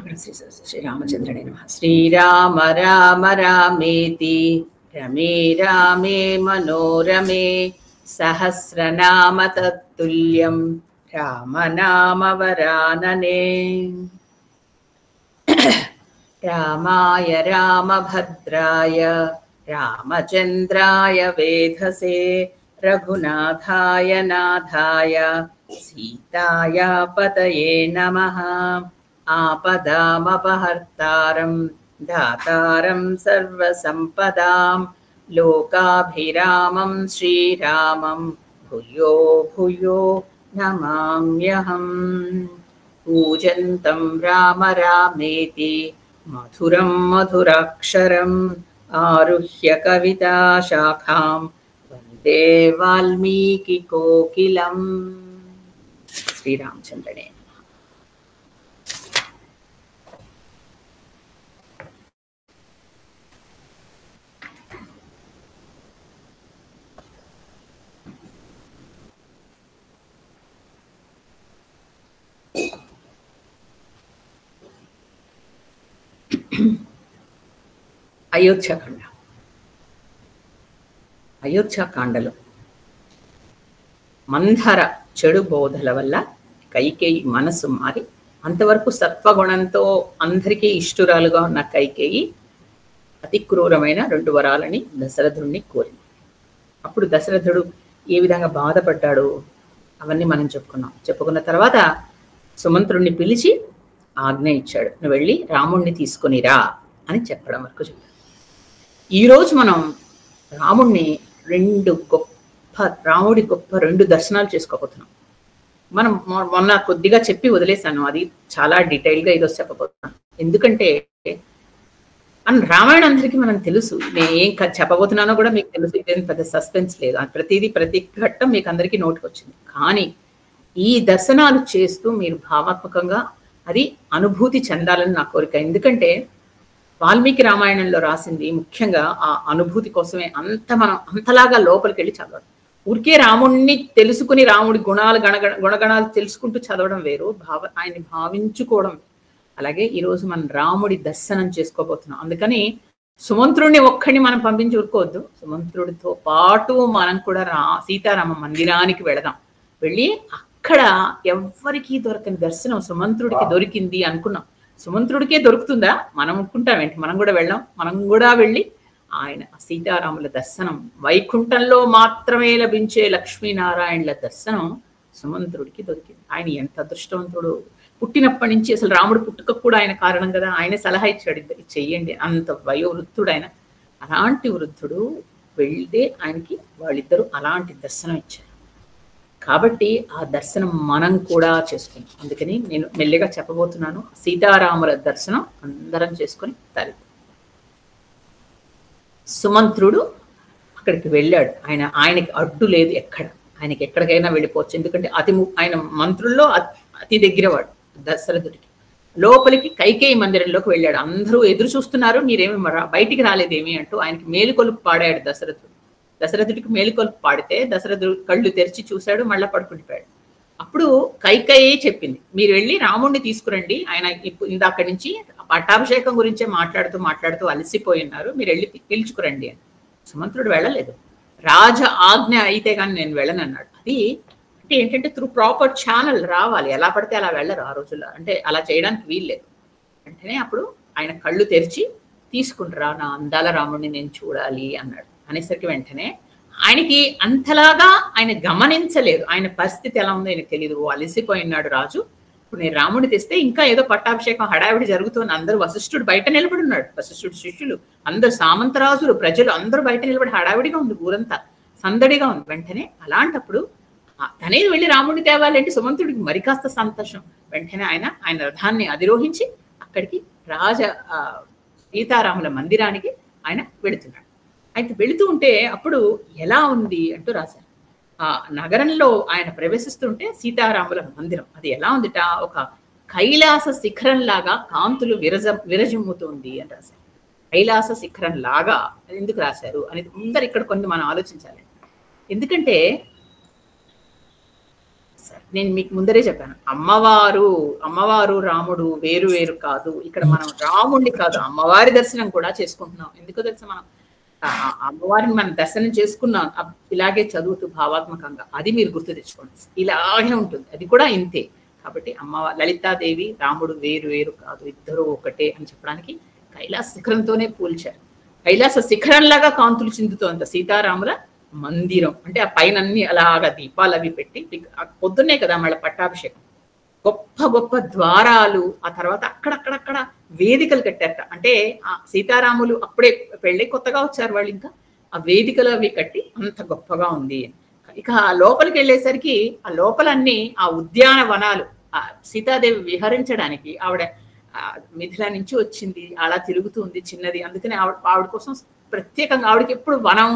श्रीरामचंद्रणे नमः। श्रीराम राम रामेति रमे रामे मनोरमे सहस्रनाम तत्तुल्यं राम नाम वरानने। रामाय रामभद्राय रामचंद्राय वेधसे रघुनाथाय नाथाय सीताय पतये नमः। आपदामपहर्तारं दातारं सर्वसम्पदां लोकाभिरामं श्रीरामं भूयो भूयो नमाम्यहम्। पूजन्तं राम रामेति मधुरं मधुराक्षरम् आरुह्य कविताशाखां वन्दे वाल्मीकिकोकिलम्। श्रीरामचन्द्रणे అయోధ్యకాండ. అయోధ్యకాండలో మంధర చెడు బోధల వల్ల కైకేయి మనసు మారి అంతవరకు సత్వగుణంతో అందరికీ ఇష్టురాలుగా ఉన్న కైకేయి అతి క్రూరమైన 2 వరాలని దశరథుడిని కోరింది. అప్పుడు దశరథుడు ఏ విధంగా బాధపడ్డాడు అవన్నీ మనం చెప్పుకున్న తర్వాత సుమంత్రుడిని పిలిచి ఆజ్ఞ ఇచ్చాడు, నువ్వు వెళ్ళి రాముణ్ణి తీసుకొనిరా అని చెప్పడం వరకు చెప్పాడు. ఈరోజు మనం రాముడి గొప్ప 2 దర్శనాలు చేసుకోబోతున్నాం. మనం మొన్న కొద్దిగా చెప్పి వదిలేశాను, అది చాలా డీటెయిల్గా ఈరోజు చెప్పబోతున్నాను. ఎందుకంటే రామాయణం అందరికీ మనం తెలుసు, నేను ఏం చెప్పబోతున్నానో కూడా మీకు తెలుసు, ఇదేం పెద్ద సస్పెన్స్ లేదు, ప్రతి ఘట్టం మీకు అందరికీ నోటికి వచ్చింది. కానీ ఈ దర్శనాలు చేస్తూ మీరు భావాత్మకంగా అది అనుభూతి చెందాలని నా కోరిక. ఎందుకంటే వాల్మీకి రామాయణంలో రాసింది ముఖ్యంగా ఆ అనుభూతి కోసమే. మనం అంతలాగా లోపలికి వెళ్ళి చదవడం, ఊరికే రాముడిని తెలుసుకుని రాముడి గుణగణాలు తెలుసుకుంటూ చదవడం వేరు, ఆయన్ని భావించుకోవడం. అలాగే ఈరోజు మనం రాముడి దర్శనం చేసుకోబోతున్నాం. అందుకని సుమంత్రుడిని ఒక్కడిని మనం పంపించి ఊరుకోవద్దు, సుమంత్రుడితో పాటు మనం కూడా సీతారామ మందిరానికి వెళదాం. వెళ్ళి అక్కడ ఎవ్వరికీ దొరకని దర్శనం సుమంత్రుడికి దొరికింది అనుకున్నాం. సుమంత్రుడికే దొరుకుతుందా మనం అనుకుంటామేంటి? మనం కూడా వెళ్ళాం, మనం కూడా వెళ్ళి ఆయన సీతారాముల దర్శనం, వైకుంఠంలో మాత్రమే లభించే లక్ష్మీనారాయణుల దర్శనం సుమంత్రుడికి దొరికింది. ఆయన ఎంత అదృష్టవంతుడు! పుట్టినప్పటి నుంచి అసలు రాముడు పుట్టుక కూడా ఆయన కారణం కదా, ఆయన సలహా ఇచ్చాడు, చెయ్యండి, అంత వయోవృద్ధుడు ఆయన. అలాంటి వృద్ధుడు వెళ్తే ఆయనకి వాళ్ళిద్దరూ అలాంటి దర్శనం ఇచ్చారు. కాబట్టి ఆ దర్శనం మనం కూడా చేసుకున్నాం. అందుకని నేను మెల్లిగా చెప్పబోతున్నాను. సీతారాముల దర్శనం అందరం చేసుకొని తల్లి సుమంత్రుడు అక్కడికి వెళ్ళాడు. ఆయనకి అడ్డు లేదు, ఆయనకి ఎక్కడికైనా వెళ్ళిపోవచ్చు. ఎందుకంటే ఆయన మంత్రుల్లో అతి దగ్గరవాడు దశరథుడికి. లోపలికి కైకేయి మందిరంలోకి వెళ్ళాడు. అందరూ ఎదురు చూస్తున్నారు, మీరేమి బయటికి రాలేదేమి అంటూ ఆయనకి మేలుకొలుపు పాడాడు దశరథుడికి మేలుకొలుపు పాడితే దశరథుడు కళ్ళు తెరిచి చూశాడు, మళ్ళా పడుకుండిపోయాడు. అప్పుడు కైకేయి చెప్పింది, మీరు వెళ్ళి రాముడిని తీసుకురండి, ఆయన ఇందాక నుంచి పట్టాభిషేకం గురించే మాట్లాడుతూ అలసిపోయి ఉన్నారు, మీరు వెళ్ళి పిలుచుకురండి అని. సుమంత్రుడు వెళ్ళలేదు. రాజ ఆజ్ఞ అయితే కానీ నేను వెళ్ళనన్నాడు. అది అంటే ఏంటంటే త్రూ ప్రాపర్ ఛానల్ రావాలి, ఎలా పడితే అలా వెళ్ళరు ఆ రోజుల్లో, అంటే అలా చేయడానికి వీల్లేదు. వెంటనే అప్పుడు ఆయన కళ్ళు తెరిచి తీసుకుంటారా, నా అందాల రాముడిని నేను చూడాలి అన్నాడు. అనేసరికి వెంటనే ఆయనకి అంతలాగా ఆయన గమనించలేదు, ఆయన పరిస్థితి ఎలా ఉందో ఆయనకు తెలియదు. అలసిపోయినాడు రాజు. ఇప్పుడు నేను రాముడిని తెస్తే ఇంకా ఏదో పట్టాభిషేకం హడావిడి జరుగుతుంది, అందరూ వశిష్ఠుడు బయట నిలబడి ఉన్నాడు, వశిష్ఠుడు శిష్యులు అందరూ, సామంతరాజులు, ప్రజలు అందరూ బయట నిలబడి హడావిడిగా ఉంది, ఊరంతా సందడిగా ఉంది. వెంటనే అలాంటప్పుడు తనే వెళ్ళి రాముడిని తేవాలంటే సుమంత్రుడికి మరి కాస్త సంతోషం. వెంటనే ఆయన రథాన్ని అధిరోహించి అక్కడికి సీతారాముల మందిరానికి ఆయన వెళుతున్నాడు. అయితే వెళుతూ ఉంటే అప్పుడు ఎలా ఉంది అంటూ రాశారు. ఆ నగరంలో ఆయన ప్రవేశిస్తుంటే సీతారాముల మందిరం అది ఎలా ఉందిట, ఒక కైలాస శిఖరం లాగా కాంతులు విరజిమ్ముతుంది అని రాశారు. కైలాస శిఖరం లాగా ఎందుకు రాశారు అనేది అందరు ఇక్కడ కొన్ని మనం ఆలోచించాలి. ఎందుకంటే సరే, నేను మీకు ముందరే చెప్పాను. అమ్మవారు రాముడు వేరు వేరు కాదు. ఇక్కడ మనం రాముడిని కాదు, అమ్మవారి దర్శనం కూడా చేసుకుంటున్నాం. ఎందుకో తెలుసా, మనం అమ్మవారిని మనం దర్శనం చేసుకున్నాం ఇలాగే చదువుతూ భావాత్మకంగా. అది మీరు గుర్తు తెచ్చుకోండి. ఇలాగే ఉంటుంది, అది కూడా ఇంతే. కాబట్టి అమ్మవారి లలితాదేవి రాముడు వేరు వేరు కాదు, ఇద్దరు ఒకటే అని చెప్పడానికి కైలాస శిఖరంతోనే పోల్చారు. కైలాస శిఖరంలాగా కాంతులు చిందుతోంది సీతారాముల మందిరం. అంటే ఆ పైన అన్ని అలాగా దీపాలు అవి పెట్టి, పొద్దున్నే కదా మళ్ళీ పట్టాభిషేకం, గొప్ప గొప్ప ద్వారాలు, ఆ తర్వాత అక్కడక్కడక్కడ వేదికలు కట్టారట. అంటే ఆ సీతారాములు అప్పుడే పెళ్ళి కొత్తగా వచ్చారు వాళ్ళు, ఇంకా ఆ వేదికలు అవి కట్టి అంత గొప్పగా ఉంది. ఇక ఆ లోపలికి వెళ్ళేసరికి ఆ లోపలన్నీ ఆ ఉద్యానవనాలు, ఆ సీతాదేవి విహరించడానికి ఆవిడ మిథిల నుంచి వచ్చింది, అలా తిరుగుతుంది చిన్నది. అందుకని ఆవిడ కోసం ప్రత్యేకంగా ఆవిడకి ఎప్పుడు వనం,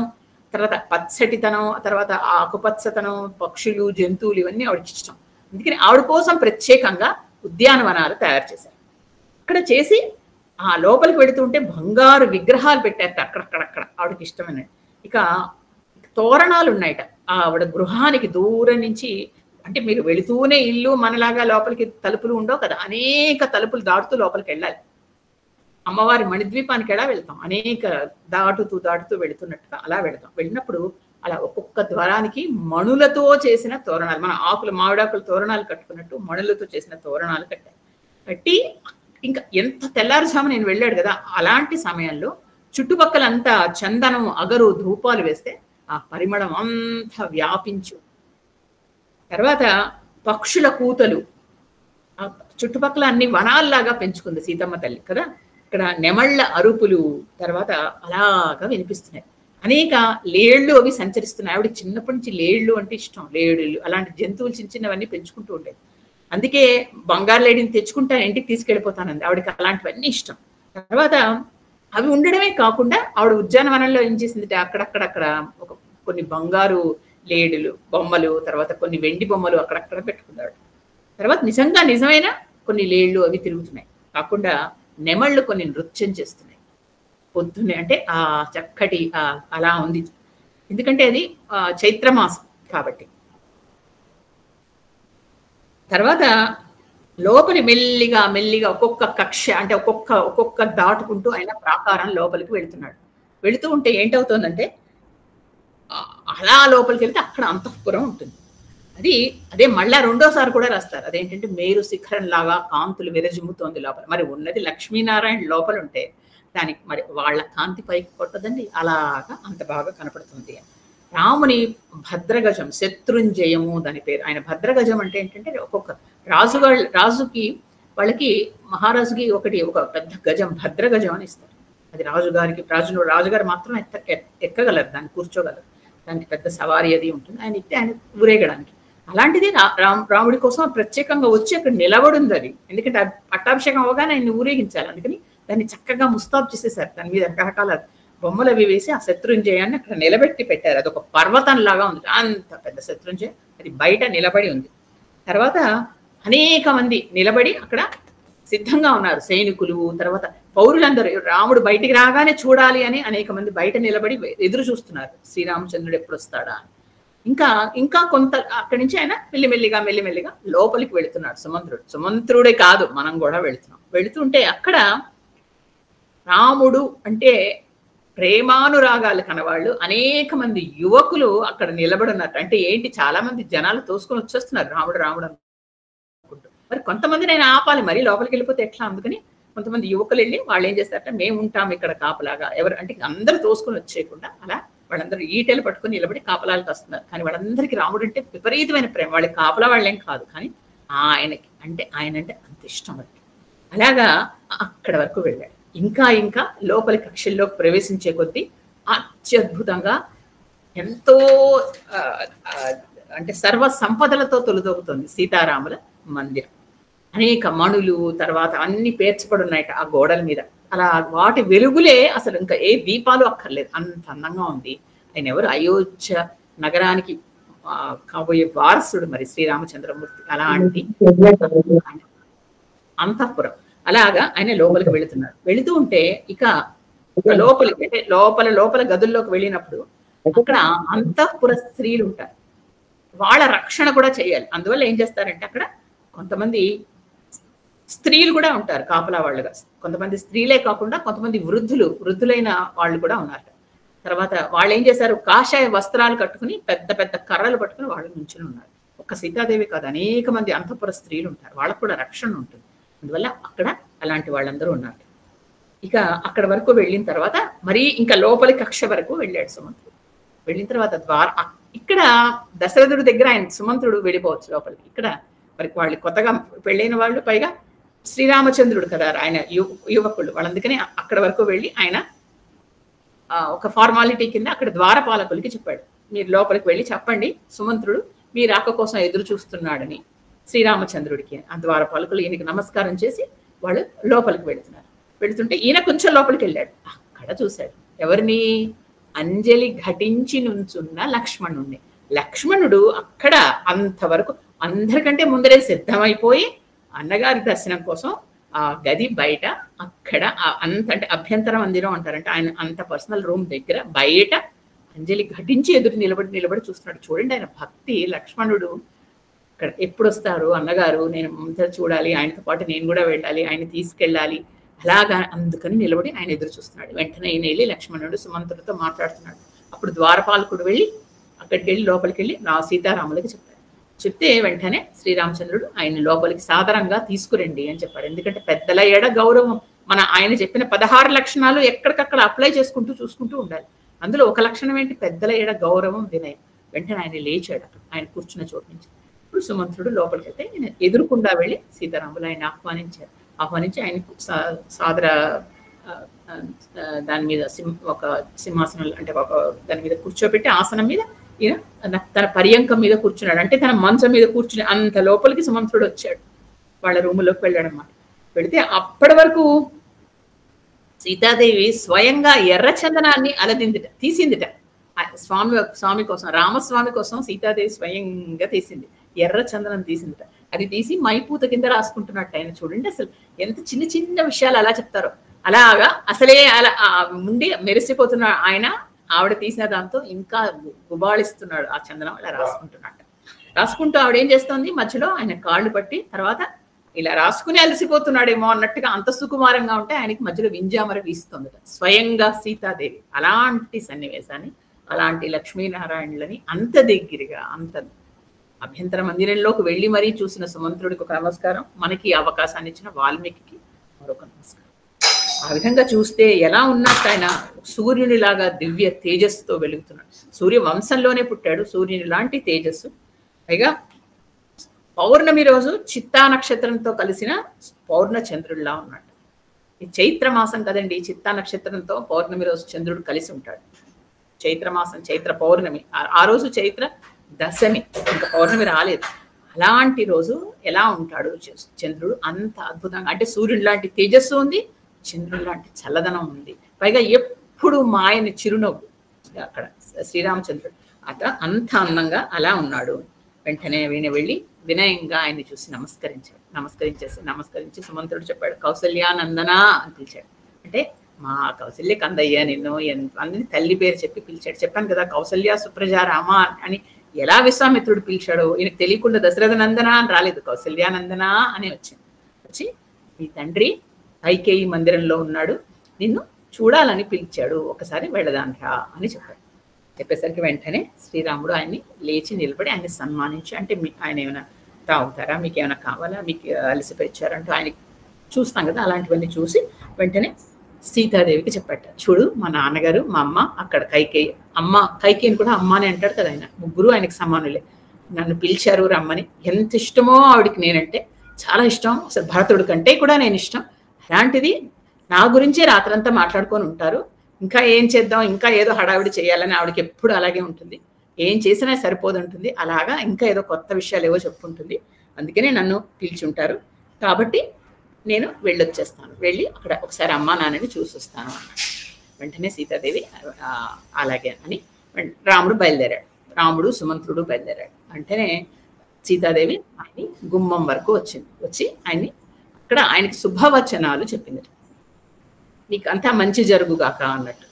తర్వాత పచ్చటితనం, తర్వాత ఆకుపచ్చతనం, పక్షులు, జంతువులు ఇవన్నీ ఆవిడకి ఇష్టం. అందుకని ఆవిడ కోసం ప్రత్యేకంగా ఉద్యానవనాలు తయారు చేశారు. అక్కడ చేసి ఆ లోపలికి వెళుతుంటే బంగారు విగ్రహాలు పెట్టారట అక్కడక్కడక్కడ ఆవిడకి ఇష్టమైన. ఇక తోరణాలు ఉన్నాయట ఆవిడ గృహానికి దూరం నుంచి. అంటే మీరు వెళుతూనే ఇల్లు మనలాగా లోపలికి తలుపులు ఉండవు కదా, అనేక తలుపులు దాటుతూ లోపలికి వెళ్ళాలి. అమ్మవారి మణిద్వీపానికి ఎలా వెళ్తాం, అనేక దాటుతూ వెళుతున్నట్టుగా అలా వెళతాం. వెళ్ళినప్పుడు అలా ఒక్కొక్క ద్వారానికి మణులతో చేసిన తోరణాలు, మన మామిడాకుల తోరణాలు కట్టుకున్నట్టు మణులతో చేసిన తోరణాలు కట్టి, ఇంకా ఎంత తెల్లారుజాము నేను వెళ్ళాడు కదా, అలాంటి సమయంలో చుట్టుపక్కలంతా చందనం, అగరు, ధూపాలు వేస్తే ఆ పరిమళం అంతా వ్యాపించు. తర్వాత పక్షుల కూతలు, ఆ చుట్టుపక్కల అన్ని వనాల్లాగా పెంచుకుంది సీతమ్మ తల్లి కదా. ఇక్కడ నెమళ్ళ అరుపులు తర్వాత అలాగా వినిపిస్తున్నాయి. అనేక లేళ్లు అవి సంచరిస్తున్నాయి. ఆవిడ చిన్నప్పటి నుంచి లేళ్లు అంటే ఇష్టం. లేడులు అలాంటి జంతువులు చిన్న చిన్నవన్నీ పెంచుకుంటూ ఉండేది. అందుకే బంగారు లేడిని తెచ్చుకుంటాను, ఇంటికి తీసుకెళ్ళిపోతానంది. ఆవిడకి అలాంటివన్నీ ఇష్టం. తర్వాత అవి ఉండడమే కాకుండా ఆవిడ ఉద్యానవనంలో ఏం చేసింది, అక్కడక్కడ కొన్ని బంగారు లేడులు బొమ్మలు, తర్వాత కొన్ని వెండి బొమ్మలు అక్కడక్కడ పెట్టుకున్నాడు. తర్వాత నిజమైన కొన్ని లేళ్లు అవి తిరుగుతున్నాయి. కాకుండా నెమళ్ళు కొన్ని నృత్యం చేస్తున్నాయి పొద్దున్నే. అంటే ఆ చక్కటి అలా ఉంది, ఎందుకంటే అది చైత్రమాసం కాబట్టి. తర్వాత లోపలి మెల్లిగా ఒక్కొక్క కక్ష, అంటే ఒక్కొక్క దాటుకుంటూ ఆయన ప్రాకారం లోపలికి వెళుతున్నాడు. వెళుతూ ఉంటే ఏంటవుతోందంటే, అలా లోపలికి వెళ్తే అక్కడ అంతఃపురం ఉంటుంది. అదే మళ్ళా రెండోసారి కూడా రాస్తారు. అదేంటంటే మేరు శిఖరం లాగా కాంతులు విరజిమ్ముతోంది లోపల. మరి ఉన్నది లక్ష్మీనారాయణ లోపల ఉంటే దానికి మరి వాళ్ళ కాంతి పైకి కొట్టదండి, అలాగా అంత బాగా కనపడుతుంది. రాముని భద్రగజం, శత్రుంజయము దాని పేరు. ఆయన భద్రగజం అంటే ఏంటంటే, ఒక్కొక్క రాజుకి వాళ్ళకి మహారాజుకి ఒక పెద్ద గజం భద్రగజం అని ఇస్తారు. అది రాజుగారు మాత్రం ఎక్కగలరు, దాన్ని కూర్చోగలరు. దానికి పెద్ద సవారీ అది ఉంటుంది. ఆయన ఊరేగడానికి. అలాంటిది రాముడి కోసం ప్రత్యేకంగా వచ్చి అక్కడ నిలబడింది అది. ఎందుకంటే పట్టాభిషేకం అవగానే ఆయన్ని ఊరేగించాలి. అందుకని దాన్ని చక్కగా ముస్తాబు చేసేసారు. దాని మీద రకరకాల బొమ్మలు అవి వేసి ఆ శత్రుంజయాన్ని అక్కడ నిలబెట్టి పెట్టారు. అదొక పర్వతం లాగా ఉంది, అంత పెద్ద శత్రుంజయ. అది బయట నిలబడి ఉంది. తర్వాత అనేక మంది నిలబడి అక్కడ సిద్ధంగా ఉన్నారు, సైనికులు. తర్వాత పౌరులందరూ రాముడు బయటికి రాగానే చూడాలి అని అనేక మంది బయట నిలబడి ఎదురు చూస్తున్నారు, శ్రీరామచంద్రుడు ఎప్పుడు వస్తాడా అని. ఇంకా కొంత అక్కడి నుంచి ఆయన మెల్లిమెల్లిగా లోపలికి వెళుతున్నాడు. సుమంత్రుడే కాదు, మనం కూడా వెళుతున్నాం. వెళుతుంటే అక్కడ రాముడు అంటే ప్రేమానురాగాలు కనవాళ్ళు అనేక మంది యువకులు అక్కడ నిలబడి ఉన్నారు. అంటే ఏంటి, చాలా మంది జనాలు తోసుకొని వచ్చేస్తున్నారు రాముడు అనుకుంటూ. మరి కొంతమంది నేను ఆపాలి, మరి లోపలికి వెళ్ళిపోతే ఎట్లా, అందుకని కొంతమంది యువకులు వెళ్ళి వాళ్ళు ఏం చేస్తారంటే, మేము ఉంటాం ఇక్కడ కాపలాగా, ఎవరు అంటే అందరూ తోసుకొని వచ్చేయకుండా అలా వాళ్ళందరూ ఈటెలు పట్టుకుని నిలబడి కాపలాలకు వస్తున్నారు. కానీ వాళ్ళందరికీ రాముడు అంటే విపరీతమైన ప్రేమ. వాళ్ళకి కాపలా వాళ్ళేం కాదు, కానీ ఆయన అంటే అంత ఇష్టం వాళ్ళకి. అలాగా అక్కడ వరకు వెళ్ళాడు. ఇంకా లోపలి కక్షల్లోకి ప్రవేశించే కొద్దీ అత్యద్భుతంగా ఎంతో అంటే సర్వ సంపదలతో తొలిదొక్కుతుంది సీతారాముల మందిరం. అనేక మణులు, తర్వాత అన్ని పేర్చబడి ఉన్నాయట ఆ గోడల మీద. అలా వాటి వెలుగులే అసలు ఇంకా ఏ దీపాలు అక్కర్లేదు, అంత అందంగా ఉంది. ఆయన ఎవరు, అయోధ్య నగరానికి కాబోయే వారసుడు మరి శ్రీరామచంద్రమూర్తి. అలాంటి అంతఃపురం. అలాగా ఆయన లోపలికి వెళుతున్నారు. వెళుతూ ఉంటే ఇక లోపలికి అంటే లోపల గదుల్లోకి వెళ్ళినప్పుడు అక్కడ అంతఃపుర స్త్రీలు ఉంటారు. వాళ్ళ రక్షణ కూడా చేయాలి. అందువల్ల ఏం చేస్తారంటే అక్కడ కొంతమంది స్త్రీలు కూడా ఉంటారు కాపలా వాళ్ళుగా. కొంతమంది స్త్రీలే కాకుండా కొంతమంది వృద్ధులైన వాళ్ళు కూడా ఉన్నారు. తర్వాత వాళ్ళు ఏం చేశారు, కాషాయ వస్త్రాలు కట్టుకుని పెద్ద పెద్ద కర్రలు పట్టుకుని వాళ్ళు నుంచుని ఉన్నారు. ఒక్క సీతాదేవి కాదు, అనేక మంది అంతఃపుర స్త్రీలు ఉంటారు, వాళ్ళకు కూడా రక్షణ ఉంటుంది. అందువల్ల అక్కడ అలాంటి వాళ్ళందరూ ఉన్నారు. ఇక అక్కడ వరకు వెళ్ళిన తర్వాత మరీ ఇంకా లోపలి కక్ష వరకు వెళ్ళాడు సుమంత్రుడు. వెళ్ళిన తర్వాత ఇక్కడ దశరథుడి దగ్గర ఆయన సుమంత్రుడు వెళ్ళిపోవచ్చు లోపలికి. ఇక్కడ మరి వాళ్ళు కొత్తగా పెళ్ళైన వాళ్ళు, పైగా శ్రీరామచంద్రుడు కదా ఆయన యువకులు, వాళ్ళందుకని అక్కడ వరకు వెళ్ళి ఆయన ఒక ఫార్మాలిటీ కింద అక్కడ ద్వారపాలకులకి చెప్పాడు, మీరు లోపలికి వెళ్ళి చెప్పండి సుమంత్రుడు మీ రాక కోసం ఎదురు చూస్తున్నాడని శ్రీరామచంద్రుడికి. ఆ ద్వారపాలకులు ఈయనకి నమస్కారం చేసి వాళ్ళు లోపలికి వెళుతున్నారు. వెళుతుంటే ఈయన కొంచెం లోపలికి వెళ్ళాడు. అక్కడ చూశాడు ఎవరిని, అంజలి ఘటించి నుంచున్న లక్ష్మణుణ్ణి. లక్ష్మణుడు అక్కడ అంతవరకు అందరికంటే ముందరే సిద్ధమైపోయి అన్నగారి దర్శనం కోసం ఆ గది బయట అక్కడ అంత అంటే అభ్యంతర మందిరం అంటారంటే ఆయన అంత పర్సనల్ రూమ్ దగ్గర బయట అంజలి ఘటించి ఎదురు నిలబడి చూస్తున్నాడు. చూడండి ఆయన భక్తి. లక్ష్మణుడు ఇక్కడ ఎప్పుడు వస్తారు అన్నగారు, నేను ముందర చూడాలి, ఆయనతో పాటు నేను కూడా వెళ్ళాలి, ఆయన తీసుకెళ్ళాలి, అలాగా అందుకని నిలబడి ఆయన ఎదురు చూస్తున్నాడు. వెంటనే ఆయన వెళ్ళి లక్ష్మణుడు సుమంత్రుడితో మాట్లాడుతున్నాడు. అప్పుడు ద్వారపాలకుడు వెళ్ళి అక్కడికి వెళ్ళి లోపలికి వెళ్ళి సీతారాములకి చెప్పాడు. చెప్తే వెంటనే శ్రీరామచంద్రుడు ఆయన లోపలికి సాదరంగా తీసుకురండి అని చెప్పాడు. ఎందుకంటే పెద్దల ఎడ గౌరవం, ఆయన చెప్పిన 16 లక్షణాలు ఎక్కడికక్కడ అప్లై చేసుకుంటూ చూసుకుంటూ ఉండాలి. అందులో ఒక లక్షణం ఏంటి, పెద్దల ఎడ గౌరవం, వినయం. వెంటనే ఆయన లేచాడు ఆయన కూర్చున్న చోటు నుంచి. ఇప్పుడు సుమంత్రుడు లోపలికి వెళ్తే ఆయన ఎదురుకుండా వెళ్ళి సీతారాములు ఆయన ఆహ్వానించి ఆయన సాదర దాని మీద ఒక సింహాసనం అంటే ఒక దాని మీద కూర్చోబెట్టి ఆసనం మీద ఈయన తన పర్యంకం మీద కూర్చున్నాడు. అంటే తన మంచం మీద కూర్చుని అంత లోపలికి సుమంత్రుడు వచ్చాడు, వాళ్ళ రూములోకి వెళ్ళాడు అన్నమాట. వెళితే అప్పటి వరకు సీతాదేవి స్వయంగా ఎర్ర చందనాన్ని తీసిందిట. స్వామి కోసం, రామస్వామి కోసం సీతాదేవి స్వయంగా తీసింది, ఎర్ర చందనం తీసిందిట. అది తీసి మైపూత కింద రాసుకుంటున్నట్టు ఆయన. చూడండి అసలు ఎంత చిన్న చిన్న విషయాలు అలా చెప్తారో. అలాగా అసలే అలా ముండి మెరిసిపోతున్న ఆయన ఆవిడ తీసిన దాంతో ఇంకా గుబాళిస్తున్నాడు ఆ చందనం, అలా రాసుకుంటున్నట్టు. రాసుకుంటూ ఆవిడ ఏం చేస్తోంది, మధ్యలో ఆయన కాళ్ళు పట్టి తర్వాత ఇలా రాసుకుని అలసిపోతున్నాడేమో అన్నట్టుగా అంత సుకుమారంగా ఉంటే ఆయనకి మధ్యలో వింజామర వీస్తుంది స్వయంగా సీతాదేవి. అలాంటి సన్నివేశాన్ని, అలాంటి లక్ష్మీనారాయణులని అంత దగ్గరగా అంత అభ్యంతర మందిరంలోకి వెళ్ళి మరీ చూసిన సుమంత్రుడికి ఒక నమస్కారం, మనకి అవకాశాన్ని ఇచ్చిన వాల్మీకి మరొక నమస్కారం. ఆ విధంగా చూస్తే ఎలా ఉన్నట్టు ఆయన సూర్యునిలాగా దివ్య తేజస్సుతో వెలుగుతున్నాడు. సూర్య వంశంలోనే పుట్టాడు, సూర్యుని లాంటి తేజస్సు. పైగా పౌర్ణమి రోజు చిత్తా నక్షత్రంతో కలిసిన పౌర్ణ చంద్రుడిలా ఉన్నాడు. ఈ చైత్ర మాసం కదండి, చిత్తా నక్షత్రంతో పౌర్ణమి రోజు చంద్రుడు కలిసి ఉంటాడు. చైత్రమాసం, చైత్ర పౌర్ణమి, ఆ రోజు చైత్ర దశమి, ఇంకా పౌర్ణమి రాలేదు. అలాంటి రోజు ఎలా ఉంటాడు చంద్రుడు, అంత అద్భుతంగా. అంటే సూర్యుడు లాంటి తేజస్సు ఉంది, చంద్రుడు లాంటి చల్లదనం ఉంది. పైగా ఎప్పుడు మాయని చిరునవ్వు అక్కడ శ్రీరామచంద్రుడు అంత అందంగా అలా ఉన్నాడు. వెంటనే వీణ వెళ్ళి వినయంగా ఆయన్ని చూసి నమస్కరించి సుమంత్రుడు చెప్పాడు, కౌసల్యానందన అని పిలిచాడు. అంటే మా కౌసల్య కందయ్య నిన్ను అందరినీ తల్లి పేరు చెప్పి పిలిచాడు. చెప్పాను కదా కౌసల్య సుప్రజ రామ అని. ఎలా విశ్వామిత్రుడు పిలిచాడో ఈయనకు తెలియకుండా దశరథ నందన అని రాలేదు, కౌసల్యానందన అని వచ్చి మీ తండ్రి కైకేయి మందిరంలో ఉన్నాడు, నిన్ను చూడాలని పిలిచాడు, ఒకసారి వెళ్ళదాంట్రా అని చెప్పాడు. చెప్పేసరికి వెంటనే శ్రీరాముడు ఆయన్ని లేచి నిలబడి ఆయన్ని సన్మానించి, అంటే ఆయన ఏమైనా తాగుతారా, మీకు ఏమైనా కావాలా, మీకు అలసిపోయిచ్చారంటూ ఆయన చూస్తాం కదా, అలాంటివన్నీ చూసి వెంటనే సీతాదేవికి చెప్పాట, చూడు మా నాన్నగారు మా అమ్మ అక్కడ కైకేయి, కైకేయిని కూడా అమ్మ అని అంటాడు కదా ఆయన, ముగ్గురు ఆయనకి సమానులే, నన్ను పిలిచారు రమ్మని. ఎంత ఇష్టమో ఆవిడికి నేనంటే, చాలా ఇష్టం, అసలు భరతుడి కంటే కూడా నేను ఇష్టం. అలాంటిది నా గురించే రాత్రంతా మాట్లాడుకొని ఉంటారు, ఇంకా ఏం చేద్దాం, ఇంకా ఏదో హడావిడి చేయాలని ఆవిడకి ఎప్పుడు అలాగే ఉంటుంది, ఏం చేసినా సరిపోతుంటుంది, అలాగా ఇంకా ఏదో కొత్త విషయాలు ఏవో చెప్పుకుంటుంది, అందుకనే నన్ను పిలిచుంటారు, కాబట్టి నేను వెళ్ళొచ్చేస్తాను, వెళ్ళి అక్కడ ఒకసారి అమ్మా నాన్నని చూసి వస్తాను అన్నాడు. వెంటనే సీతాదేవి అలాగే అని రాముడు బయలుదేరాడు, రాముడు సుమంత్రుడు బయలుదేరాడు. వెంటనే సీతాదేవి ఆయన్ని గుమ్మం వరకు వచ్చి ఆయన్ని అక్కడ ఆయనకి శుభవచనాలు చెప్పింది, నీకు అంతా మంచి జరుగుగాక అన్నట్టు.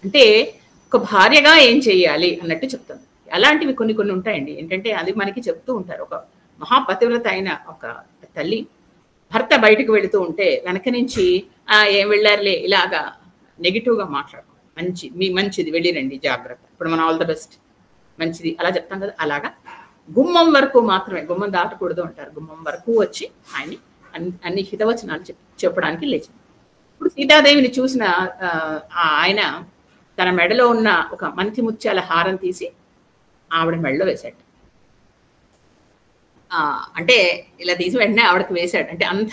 అంటే ఒక భార్యగా ఏం చెయ్యాలి అన్నట్టు చెప్తుంది. అలాంటివి కొన్ని కొన్ని ఉంటాయండి. ఏంటంటే అది మనకి చెప్తూ ఉంటారు. ఒక మహాపతివ్రత అయిన ఒక తల్లి భర్త బయటకు వెళుతూ ఉంటే వెనక నుంచి ఏం వెళ్ళారులే ఇలాగా నెగిటివ్‌గా మాట్లాడకూడదు. మంచిది వెళ్ళిరండి జాగ్రత్త. ఇప్పుడు మనం ఆల్ ద బెస్ట్ మంచిది అలా చెప్తాం కదా! అలాగా గుమ్మం వరకు మాత్రమే, గుమ్మం దాటకూడదు అంటారు. గుమ్మం వరకు వచ్చి ఆయన్ని అన్ని హితవచనాలు చెప్పడానికి లేచింది. ఇప్పుడు సీతాదేవిని చూసిన ఆయన తన మెడలో ఉన్న ఒక మంచి ముత్యాల హారం తీసి ఆవిడ మెడలో వేశాడు. అంటే ఇలా తీసి వెంటనే ఆవిడకి వేశాడు. అంటే అంత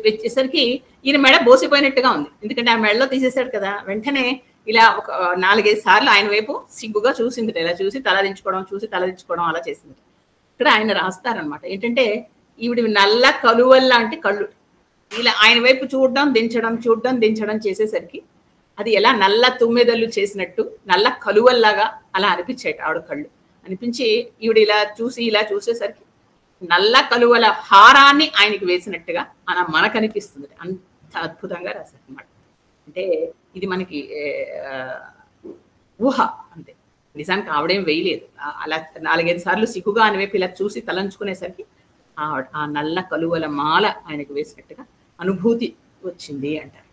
వచ్చేసరికి ఈయన మెడ బోసిపోయినట్టుగా ఉంది. ఎందుకంటే ఆ మెడలో తీసేశాడు కదా! వెంటనే ఇలా ఒక 4, 5 సార్లు ఆయన వైపు సిగ్గుగా చూసిందిట. ఇలా చూసి తలదించుకోవడం అలా చేసింది. ఇక్కడ ఆయన రాస్తారనమాట. ఏంటంటే ఈవిడివి నల్ల కలువల్లాంటి కళ్ళు. ఇలా ఆయన వైపు దించడం చేసేసరికి అది ఎలా నల్ల తుమ్మెదలు చేసినట్టు నల్ల కలువల్లాగా అలా అనిపించాయి ఆవిడ కళ్ళు. అనిపించి ఈవిడ ఇలా చూసేసరికి నల్ల కలువల హారాన్ని ఆయనకి వేసినట్టుగా మనకు అనిపిస్తుంది. అంత అద్భుతంగా రాశారు అన్నమాట. అంటే ఇది మనకి ఊహ అంతే. నిజానికి ఆవిడేం వేయలేదు. అలా 4, 5 సార్లు సిగ్గుగా ఆయన వైపు ఇలా చూసి తలంచుకునేసరికి ఆ నల్ల కలువల మాల ఆయనకు వేసినట్టుగా అనుభూతి వచ్చింది అంటారు.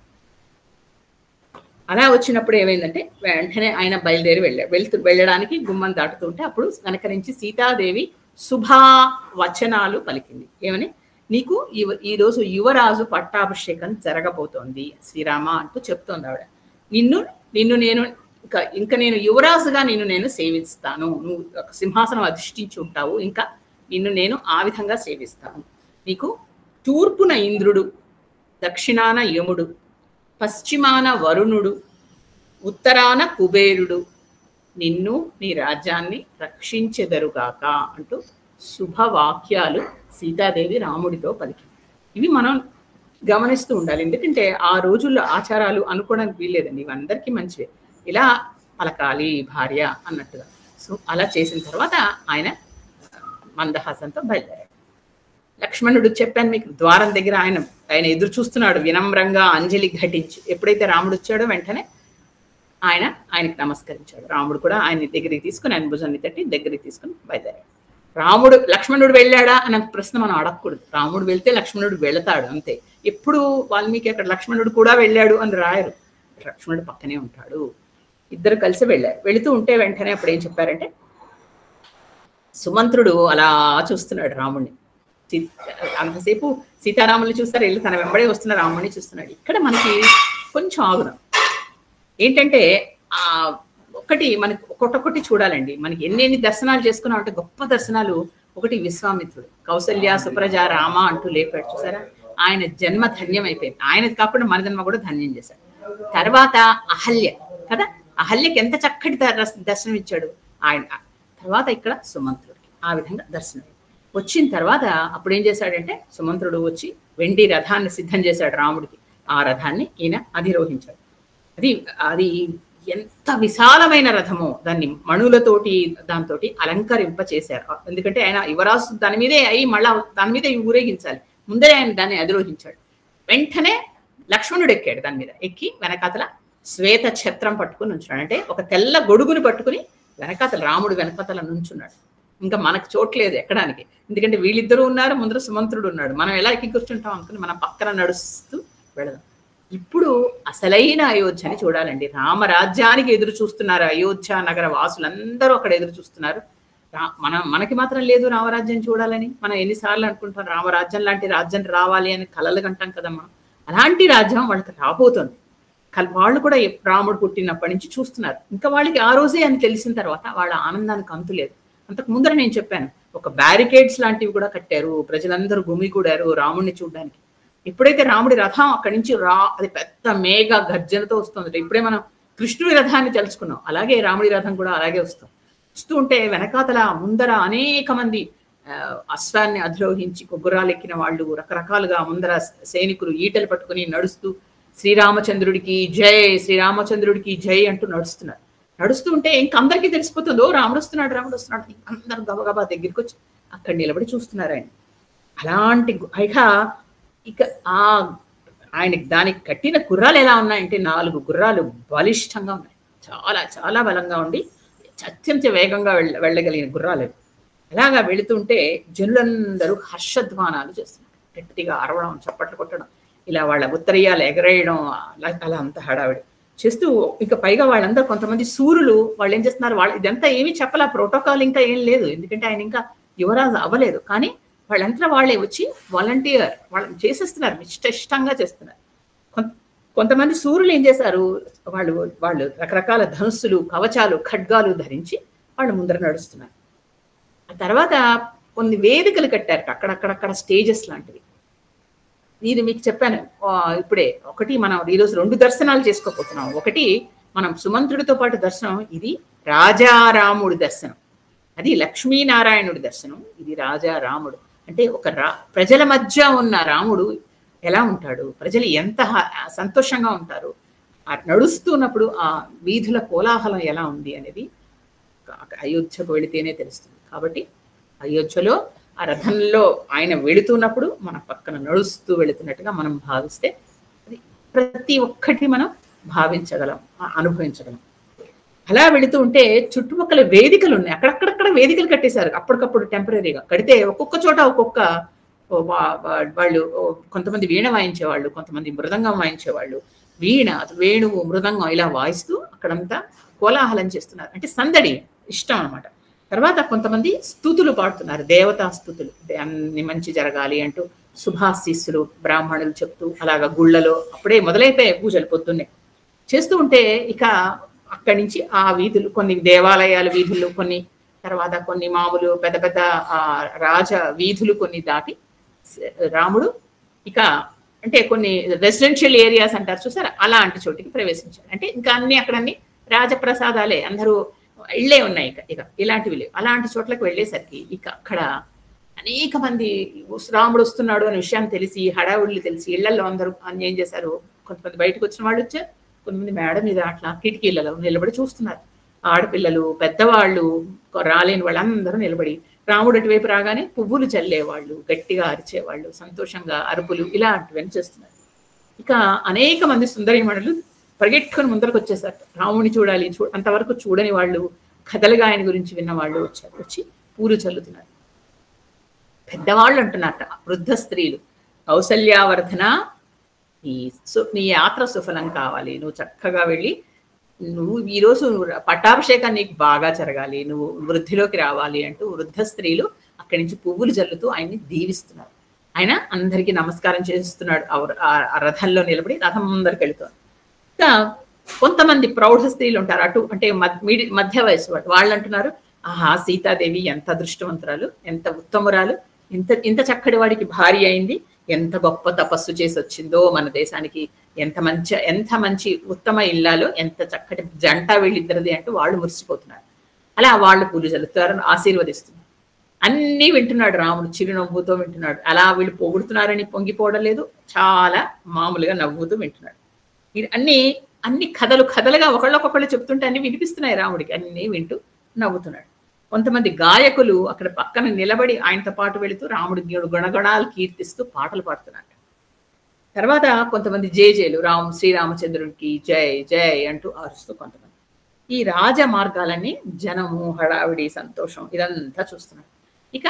అలా వచ్చినప్పుడు ఏమైందంటే వెంటనే ఆయన బయలుదేరి వెళ్ళడానికి గుమ్మం దాటుతుంటే అప్పుడు వెనక నుంచి సీతాదేవి శుభవచనాలు పలికింది. ఏమని? నీకు ఈరోజు యువరాజు పట్టాభిషేకం జరగబోతోంది శ్రీరామ అంటూ చెప్తోంది ఆవిడ. నిన్ను నేను ఇంకా నేను యువరాజుగా నేను సేవిస్తాను. నువ్వు ఒక సింహాసనం అధిష్ఠించి ఉంటావు. ఇంకా నిన్ను నేను ఆ విధంగా సేవిస్తాను. నీకు తూర్పున ఇంద్రుడు, దక్షిణాన యముడు, పశ్చిమాన వరుణుడు, ఉత్తరాన కుబేరుడు నిన్ను నీ రాజ్యాన్ని రక్షించెదరుగాక అంటూ శుభవాక్యాలు సీతాదేవి రాముడితో పలికింది. ఇవి మనం గమనిస్తూ ఉండాలి. ఎందుకంటే ఆ రోజుల్లో ఆచారాలు అనుకోవడానికి వీల్లేదండి. ఇవి అందరికీ మంచివే. ఇలా పలకాలి భార్య అన్నట్టుగా. సో అలా చేసిన తర్వాత ఆయన మందహాసంతో బయలుదేరాడు. లక్ష్మణుడు చెప్పాను మీకు, ద్వారం దగ్గర ఆయన ఎదురు చూస్తున్నాడు వినమ్రంగా అంజలి ఘటించి. ఎప్పుడైతే రాముడు వచ్చాడో వెంటనే ఆయనకి నమస్కరించాడు. రాముడు కూడా ఆయన దగ్గరికి తీసుకుని ఆయన భుజాన్ని తట్టి దగ్గరికి తీసుకుని బయలుదేరాడు. లక్ష్మణుడు వెళ్ళాడా అన్న ప్రశ్న మనం అడగకూడదు. రాముడు వెళ్తే లక్ష్మణుడు వెళతాడు అంతే. ఎప్పుడు వాల్మీకి అక్కడ లక్ష్మణుడు కూడా వెళ్ళాడు అని రాయరు. లక్ష్మణుడు పక్కనే ఉంటాడు. ఇద్దరు కలిసి వెళ్ళారు. వెళుతూ ఉంటే వెంటనే అప్పుడు ఏం చెప్పారంటే, సుమంత్రుడు అలా చూస్తున్నాడు రాముడిని. అంతసేపు సీతారాముల్ని చూస్తారు, వెళ్ళి తన వెంబడే వస్తున్న రాముడిని చూస్తున్నాడు. ఇక్కడ మనకి కొంచెం ఆగుదాం. ఏంటంటే ఒకటి మనకి ఒక్కొక్కటి చూడాలండి. మనకి ఎన్ని దర్శనాలు చేసుకున్నాం అంటే గొప్ప దర్శనాలు. ఒకటి విశ్వామిత్రుడు, కౌసల్య సుప్రజ రామ అంటూ లేపాడు చూసారా. ఆయన జన్మ ధన్యం అయిపోయింది. ఆయనది కాకుండా మన జన్మ కూడా ధన్యం చేశాడు. తర్వాత అహల్య కదా, అహల్యకి ఎంత చక్కటి దర్శనం ఇచ్చాడు ఆయన. తర్వాత ఇక్కడ సుమంత్రుడికి ఆ విధంగా దర్శనం వచ్చిన తర్వాత అప్పుడు ఏం చేశాడంటే, సుమంత్రుడు వచ్చి వెండి రథాన్ని సిద్ధం చేశాడు రాముడికి. ఆ రథాన్ని ఈయన అధిరోహించాడు. అది ఎంత విశాలమైన రథమో దాన్ని మణులతోటి దాంతో అలంకరింప చేశారు. ఎందుకంటే ఆయన యువరాజు దాని మీదే అయి మళ్ళా దాని మీద ఊరేగించాలి. ముందే ఆయన దాన్ని అధిరోహించాడు. వెంటనే లక్ష్మణుడు ఎక్కాడు దాని మీద. ఎక్కి వెనకాతల శ్వేత ఛత్రం పట్టుకుని నుంచున్నాడు. అంటే ఒక తెల్ల గొడుగుని పట్టుకుని వెనకాతల రాముడు వెనకాతల నుంచున్నాడు. ఇంకా మనకు చోట్లేదు ఎక్కడానికి. ఎందుకంటే వీళ్ళిద్దరూ ఉన్నారు, ముందర సుమంత్రుడు ఉన్నాడు. మనం ఎలా ఎక్కి కూర్చుంటాం అనుకుని మనం పక్కన నడుస్తూ వెళదాం. ఇప్పుడు అసలైన అయోధ్యని చూడాలండి. రామరాజ్యానికి ఎదురు చూస్తున్నారు అయోధ్య నగర వాసులందరూ అక్కడ ఎదురు చూస్తున్నారు. మనకి మాత్రం లేదు రామరాజ్యం చూడాలని. మనం ఎన్నిసార్లు అనుకుంటాం రామరాజ్యం లాంటి రాజ్యం రావాలి అని కలలు కంటాం కదమ్మా. అలాంటి రాజ్యం వాళ్ళకి రాబోతుంది. వాళ్ళు కూడా రాముడు పుట్టినప్పటి నుంచి చూస్తున్నారు. ఇంకా వాళ్ళకి ఆ రోజే అని తెలిసిన తర్వాత వాళ్ళ ఆనందానికి అంతు లేదు. అంతకు ముందర నేను చెప్పాను, ఒక బ్యారికేడ్స్ లాంటివి కూడా కట్టారు. ప్రజలందరూ గుమికూడారు రాముడిని చూడడానికి. ఎప్పుడైతే రాముడి రథం అక్కడి నుంచి అది పెద్ద మేఘ గర్జనతో వస్తుంది. ఇప్పుడే మనం కృష్ణుడి రథాన్ని తెలుసుకున్నాం, అలాగే రాముడి రథం కూడా అలాగే వస్తూ ఉంటే వెనకాతల ముందర అనేక మంది అశ్వాన్ని అధిరోహించి గుర్రాలు ఎక్కిన వాళ్ళు రకరకాలుగా ముందర సైనికులు ఈటలు పట్టుకుని నడుస్తూ శ్రీరామచంద్రుడికి జై, శ్రీరామచంద్రుడికి జై అంటూ నడుస్తూ ఉంటే ఇంకందరికీ తెలిసిపోతుందో రాముడు వస్తున్నాడు. అందరూ గబగబా దగ్గరికి వచ్చి అక్కడ నిలబడి చూస్తున్నారు ఆయన. అలాంటి ఇక ఆయనకి దానికి కట్టిన గుర్రాలు ఎలా ఉన్నాయంటే 4 గుర్రాలు బలిష్టంగా ఉన్నాయి. చాలా చాలా బలంగా ఉండి అత్యంత వేగంగా వెళ్ళగలిగిన గుర్రాలు. అలాగా వెళుతుంటే జనులందరూ హర్షధ్వానాలు చేస్తున్నారు. గట్టిగా అరవడం, చప్పట్లు కొట్టడం, ఇలా వాళ్ళ ఉత్తరీయాలు ఎగరేయడం, అలా అంత హడావిడి చేస్తూ, ఇక పైగా వాళ్ళందరూ కొంతమంది సూరులు వాళ్ళు ఏం చేస్తున్నారు, వాళ్ళు ఇదంతా ఏమీ చెప్పాల, ప్రోటోకాల్ ఇంకా ఏం లేదు, ఎందుకంటే ఆయన ఇంకా యువరాజు అవ్వలేదు. కానీ వాళ్ళంతా వాళ్ళే వచ్చి వాలంటీర్ వాళ్ళని చేసేస్తున్నారు, ఇష్టంగా చేస్తున్నారు. కొంతమంది సూర్యులు ఏం చేశారు, వాళ్ళు వాళ్ళు రకరకాల ధనుస్సులు, కవచాలు, ఖడ్గాలు ధరించి వాళ్ళు ముందర నడుస్తున్నారు. ఆ తర్వాత కొన్ని వేదికలు కట్టారు అక్కడక్కడక్కడ, స్టేజెస్ లాంటివి. నేను మీకు చెప్పాను ఇప్పుడే, ఒకటి మనం ఈరోజు 2 దర్శనాలు చేసుకోపోతున్నాం. ఒకటి మనం సుమంత్రుడితో పాటు దర్శనం, ఇది రాజారాముడి దర్శనం, అది లక్ష్మీనారాయణుడి దర్శనం, ఇది రాజారాముడు. అంటే ఒక ప్రజల మధ్య ఉన్న రాముడు ఎలా ఉంటాడు, ప్రజలు ఎంత సంతోషంగా ఉంటారు, నడుస్తున్నప్పుడు ఆ వీధుల కోలాహలం ఎలా ఉంది అనేది అయోధ్యకు వెళితేనే తెలుస్తుంది. కాబట్టి అయోధ్యలో ఆ రథంలో ఆయన వెళుతున్నప్పుడు మన పక్కన నడుస్తూ వెళుతున్నట్టుగా మనం భావిస్తే అది ప్రతి ఒక్కటి మనం భావించగలం, అనుభవించగలం. అలా వెళుతూ ఉంటే చుట్టుపక్కల వేదికలు ఉన్నాయి, అక్కడక్కడక్కడ వేదికలు కట్టేశారు అప్పటికప్పుడు టెంపరీగా. కడితే ఒక్కొక్క చోట ఒక్కొక్క వాళ్ళు, కొంతమంది వీణ వాయించేవాళ్ళు, కొంతమంది మృదంగం వాయించేవాళ్ళు, వేణువు మృదంగం ఇలా వాయిస్తూ అక్కడంతా కోలాహలం చేస్తున్నారు. అంటే సందడి ఇష్టం అనమాట. తర్వాత కొంతమంది స్తుతులు పాడుతున్నారు, దేవతా స్తుతులు, అన్ని మంచి జరగాలి అంటూ శుభాశీస్సులు బ్రాహ్మణులు చెప్తూ, అలాగా గుళ్ళలో అప్పుడే మొదలైపోయాయి పూజలు పొద్దున్నే చేస్తూ ఉంటే, ఇక అక్కడి నుంచి ఆ వీధులు, కొన్ని దేవాలయాల వీధులు, కొన్ని తర్వాత కొన్ని మామూలు పెద్ద పెద్ద రాజ వీధులు కొన్ని దాటి రాముడు ఇక అంటే కొన్ని రెసిడెన్షియల్ ఏరియాస్ అంటారు చూసారా, అలాంటి చోటికి ప్రవేశించాడు. అంటే ఇంకా అన్ని అక్కడన్ని రాజప్రసాదాలే, అందరూ ఇళ్లే ఉన్నాయి, ఇక ఇలాంటివి లేవు. అలాంటి చోట్లకు వెళ్ళేసరికి ఇక అక్కడ అనేక మంది రాముడు వస్తున్నాడు అనే విషయాన్ని తెలిసి, హడావుళ్ళు తెలిసి ఇళ్లలో అందరూ అన్ని ఏం చేశారు, కొంతమంది బయటకు వచ్చిన వాళ్ళు వచ్చారు, కొంతమంది మేడ మీద అట్లా కిటికీలలో నిలబడి చూస్తున్నారు. ఆడపిల్లలు, పెద్దవాళ్ళు, రాలేని వాళ్ళందరూ నిలబడి, రాముడు అటువైపు రాగానే పువ్వులు చల్లేవాళ్ళు, గట్టిగా అరిచేవాళ్ళు, సంతోషంగా అరుపులు, ఇలాంటివన్నీ చేస్తున్నారు. ఇక అనేక మంది సుందరీమణులు పరిగెట్టుకొని ముందరకు వచ్చేసారు, రాముని చూడాలి, అంతవరకు చూడని వాళ్ళు, కథలుగా ఆయన గురించి విన్న వాళ్ళు వచ్చారు, వచ్చి పూలు చల్లుతున్నారు. పెద్దవాళ్ళు అంటున్నారట, వృద్ధ స్త్రీలు, కౌసల్యావర్ధన, నీ యాత్ర సుఫలం కావాలి, నువ్వు చక్కగా వెళ్ళి, నువ్వు ఈరోజు పట్టాభిషేకం నీకు బాగా జరగాలి, నువ్వు వృద్ధిలోకి రావాలి అంటూ వృద్ధ స్త్రీలు అక్కడి నుంచి పువ్వులు జల్లుతూ ఆయన్ని దీవిస్తున్నారు. ఆయన అందరికీ నమస్కారం చేస్తున్నాడు, ఆ రథంలో నిలబడి రథం ముందరికి వెళుతారు. ఇంకా కొంతమంది ప్రౌఢ స్త్రీలు ఉంటారు, అటు అంటే మధ్య వయసు వాళ్ళు అంటున్నారు, ఆహా సీతాదేవి ఎంత అదృష్టవంతురాలు, ఎంత ఉత్తమురాలు, ఇంత చక్కటి వాడికి భార్య అయింది, ఎంత గొప్ప తపస్సు చేసి వచ్చిందో మన దేశానికి, ఎంత మంచి ఉత్తమ ఇల్లాలో, ఎంత చక్కటి జంట వీళ్ళిద్దరిది అంటూ వాళ్ళు మురిసిపోతున్నారు. అలా వాళ్ళు పూలు చల్లుతారు, ఆశీర్వదిస్తున్నారు. అన్నీ వింటున్నాడు రాముడు, చిరునవ్వుతో వింటున్నాడు. అలా వీళ్ళు పొగుడుతున్నారని పొంగిపోవడం లేదు, చాలా మామూలుగా నవ్వుతూ వింటున్నాడు. అన్ని కథలుగా ఒకళ్ళొకొకళ్ళు చెప్తుంటే అన్ని వినిపిస్తున్నాయి రాముడికి, అన్నీ వింటూ నవ్వుతున్నాడు. కొంతమంది గాయకులు అక్కడ పక్కన నిలబడి ఆయనతో పాటు వెళుతూ రాముడి గుణగణాలు కీర్తిస్తూ పాటలు పాడుతున్నారు. తర్వాత కొంతమంది జేజేలు, శ్రీరామచంద్రుడికి జై జై అంటూ అరుస్తూ కొంతమంది. ఈ రాజ మార్గాలన్నీ జనము, హడావిడి, సంతోషం ఇదంతా చూస్తున్నారు. ఇక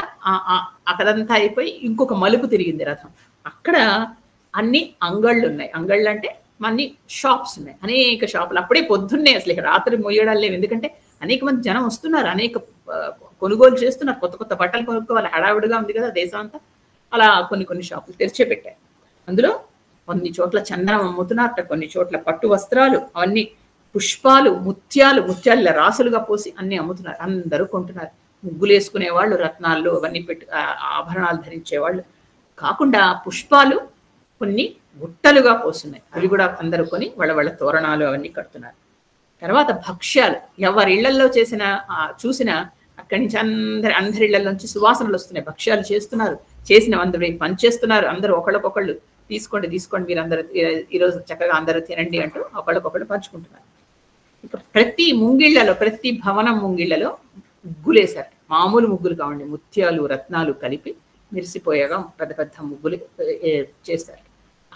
అక్కడంతా అయిపోయి ఇంకొక మలుపు తిరిగింది రథం. అక్కడ అన్ని అంగళ్ళు ఉన్నాయి, అంగళ్ళు అంటే అన్ని షాప్స్ ఉన్నాయి, అనేక షాపులు. అప్పుడే పొద్దున్నే, అసలు రాత్రి మొయ్యడాలు లేవు, ఎందుకంటే అనేక మంది జనం వస్తున్నారు, అనేక కొనుగోలు చేస్తున్నారు, కొత్త కొత్త బట్టలు కొనుక్కోవాలి, హడావిడిగా ఉంది కదా దేశం అంతా. అలా కొన్ని షాపులు తెరిచే పెట్టారు. అందులో కొన్ని చోట్ల చందనం అమ్ముతున్నారు, కొన్ని చోట్ల పట్టు వస్త్రాలు, అవన్నీ పుష్పాలు, ముత్యాలు రాసులుగా పోసి అన్ని అమ్ముతున్నారు. అందరూ కొంటున్నారు. ముగ్గులు వేసుకునే వాళ్ళు, రత్నాలు అవన్నీ ఆభరణాలు ధరించేవాళ్ళు కాకుండా పుష్పాలు కొన్ని గుట్టలుగా పోస్తున్నాయి, అవి కూడా అందరూ కొని వాళ్ళ తోరణాలు అవన్నీ కడుతున్నారు. తర్వాత భక్ష్యాలు, ఎవరి ఇళ్లలో చూసిన అక్కడి నుంచి అందరి ఇళ్లలోంచి సువాసనలు వస్తున్నాయి, భక్ష్యాలు చేస్తున్నారు, చేసిన అందరూ పనిచేస్తున్నారు. అందరూ ఒకళ్ళకొకళ్ళు తీసుకోండి మీరందరూ ఈరోజు చక్కగా అందరూ తినండి అంటూ ఒకళ్ళకొకళ్ళు పంచుకుంటున్నారు. ఇక ప్రతి భవనం ముంగిళ్లలో ముగ్గులేశారు, మామూలు ముగ్గులు కావండి, ముత్యాలు రత్నాలు కలిపి మెరిసిపోయేగా పెద్ద పెద్ద ముగ్గులు చేశారు.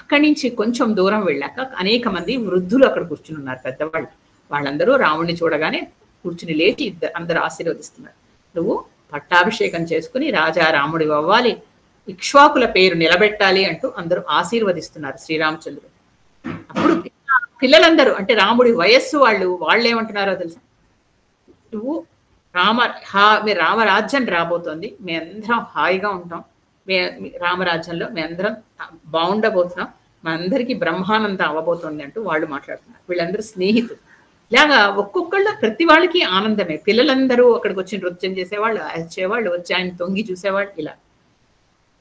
అక్కడి నుంచి కొంచెం దూరం వెళ్ళాక అనేక మంది వృద్ధులు అక్కడ కూర్చుని ఉన్నారు, పెద్దవాళ్ళు. వాళ్ళందరూ రాముడిని చూడగానే కూర్చుని లేచి అందరు ఆశీర్వదిస్తున్నారు. నువ్వు పట్టాభిషేకం చేసుకుని రాజా రాముడి అవ్వాలి, ఇక్ష్వాకుల పేరు నిలబెట్టాలి అంటూ అందరూ ఆశీర్వదిస్తున్నారు శ్రీరామచంద్రుడు. అప్పుడు పిల్లలందరూ అంటే రాముడి వయస్సు వాళ్ళు ఏమంటున్నారో తెలుసా, నువ్వు మీ రామరాజ్యం రాబోతోంది, మీ అందరం హాయిగా ఉంటాం, రామరాజ్యంలో మీ అందరం బాగుండబోతున్నాం, మా అందరికీ బ్రహ్మానందం అవ్వబోతోంది అంటూ వాళ్ళు మాట్లాడుతున్నారు. వీళ్ళందరూ స్నేహితులు. ఇలాగా ఒక్కొక్కళ్ళ ప్రతి వాళ్ళకి ఆనందమే. పిల్లలందరూ అక్కడికి వచ్చి నృత్యం చేసేవాళ్ళు, వచ్చేవాళ్ళు, వచ్చి ఆయన తొంగి చూసేవాళ్ళు.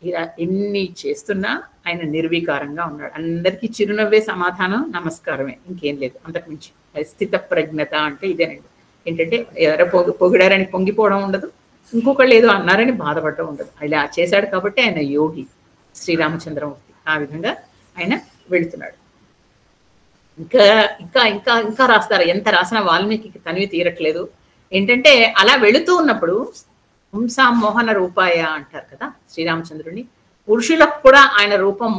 ఇలా ఎన్ని చేస్తున్నా ఆయన నిర్వికారంగా ఉన్నాడు. అందరికీ చిరునవ్వే సమాధానం, నమస్కారమే, ఇంకేం లేదు అంతకుమించి. స్థిత ప్రజ్ఞత అంటే ఇదేనండి. ఏంటంటే ఎవరో పొగిడారని పొంగిపోవడం ఉండదు, ఇంకొకళ్ళు ఏదో అన్నారని బాధపడటం ఉండదు. ఇలా చేశాడు కాబట్టి ఆయన యోగి శ్రీరామచంద్రమూర్తి. ఆ విధంగా ఆయన వెళుతున్నాడు. ఇంకా ఇంకా ఇంకా ఇంకా రాస్తారు. ఎంత రాసినా వాల్మీకి తనివి తీరట్లేదు. ఏంటంటే అలా వెళుతూ ఉన్నప్పుడు పుంసామోహన రూపాయ అంటారు కదా శ్రీరామచంద్రుడిని. పురుషులకు కూడా ఆయన రూపం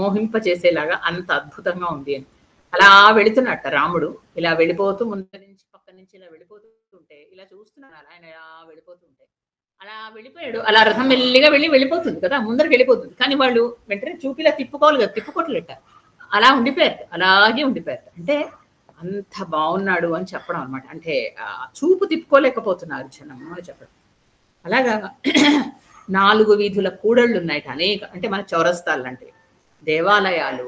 మోహింపచేసేలాగా అంత అద్భుతంగా ఉంది అని. అలా వెళుతున్నట్ట రాముడు. ఇలా వెళ్ళిపోతూ ముందు నుంచి పక్క నుంచి ఇలా వెళ్ళిపోతూ ఉంటే ఇలా చూస్తున్నాడు. ఆయన ఇలా వెళ్ళిపోతూ ఉంటే అలా వెళ్ళిపోయాడు. అలా రథం మెల్లిగా వెళ్ళిపోతుంది కదా, ముందరికి వెళ్ళిపోతుంది. కానీ వాళ్ళు వెంటనే చూపిలా తిప్పుకోవాలి కదా, తిప్పుకోవట్లేట. అలా ఉండిపోయారు, అలాగే ఉండిపోయారు. అంటే అంత బాగున్నాడు అని చెప్పడం అనమాట. అంటే చూపు తిప్పుకోలేకపోతున్నారు జనం అని చెప్పడం. అలాగా 4 వీధుల కూడళ్ళు ఉన్నాయట అనేక. అంటే మన చౌరస్తాలు లాంటివి, దేవాలయాలు,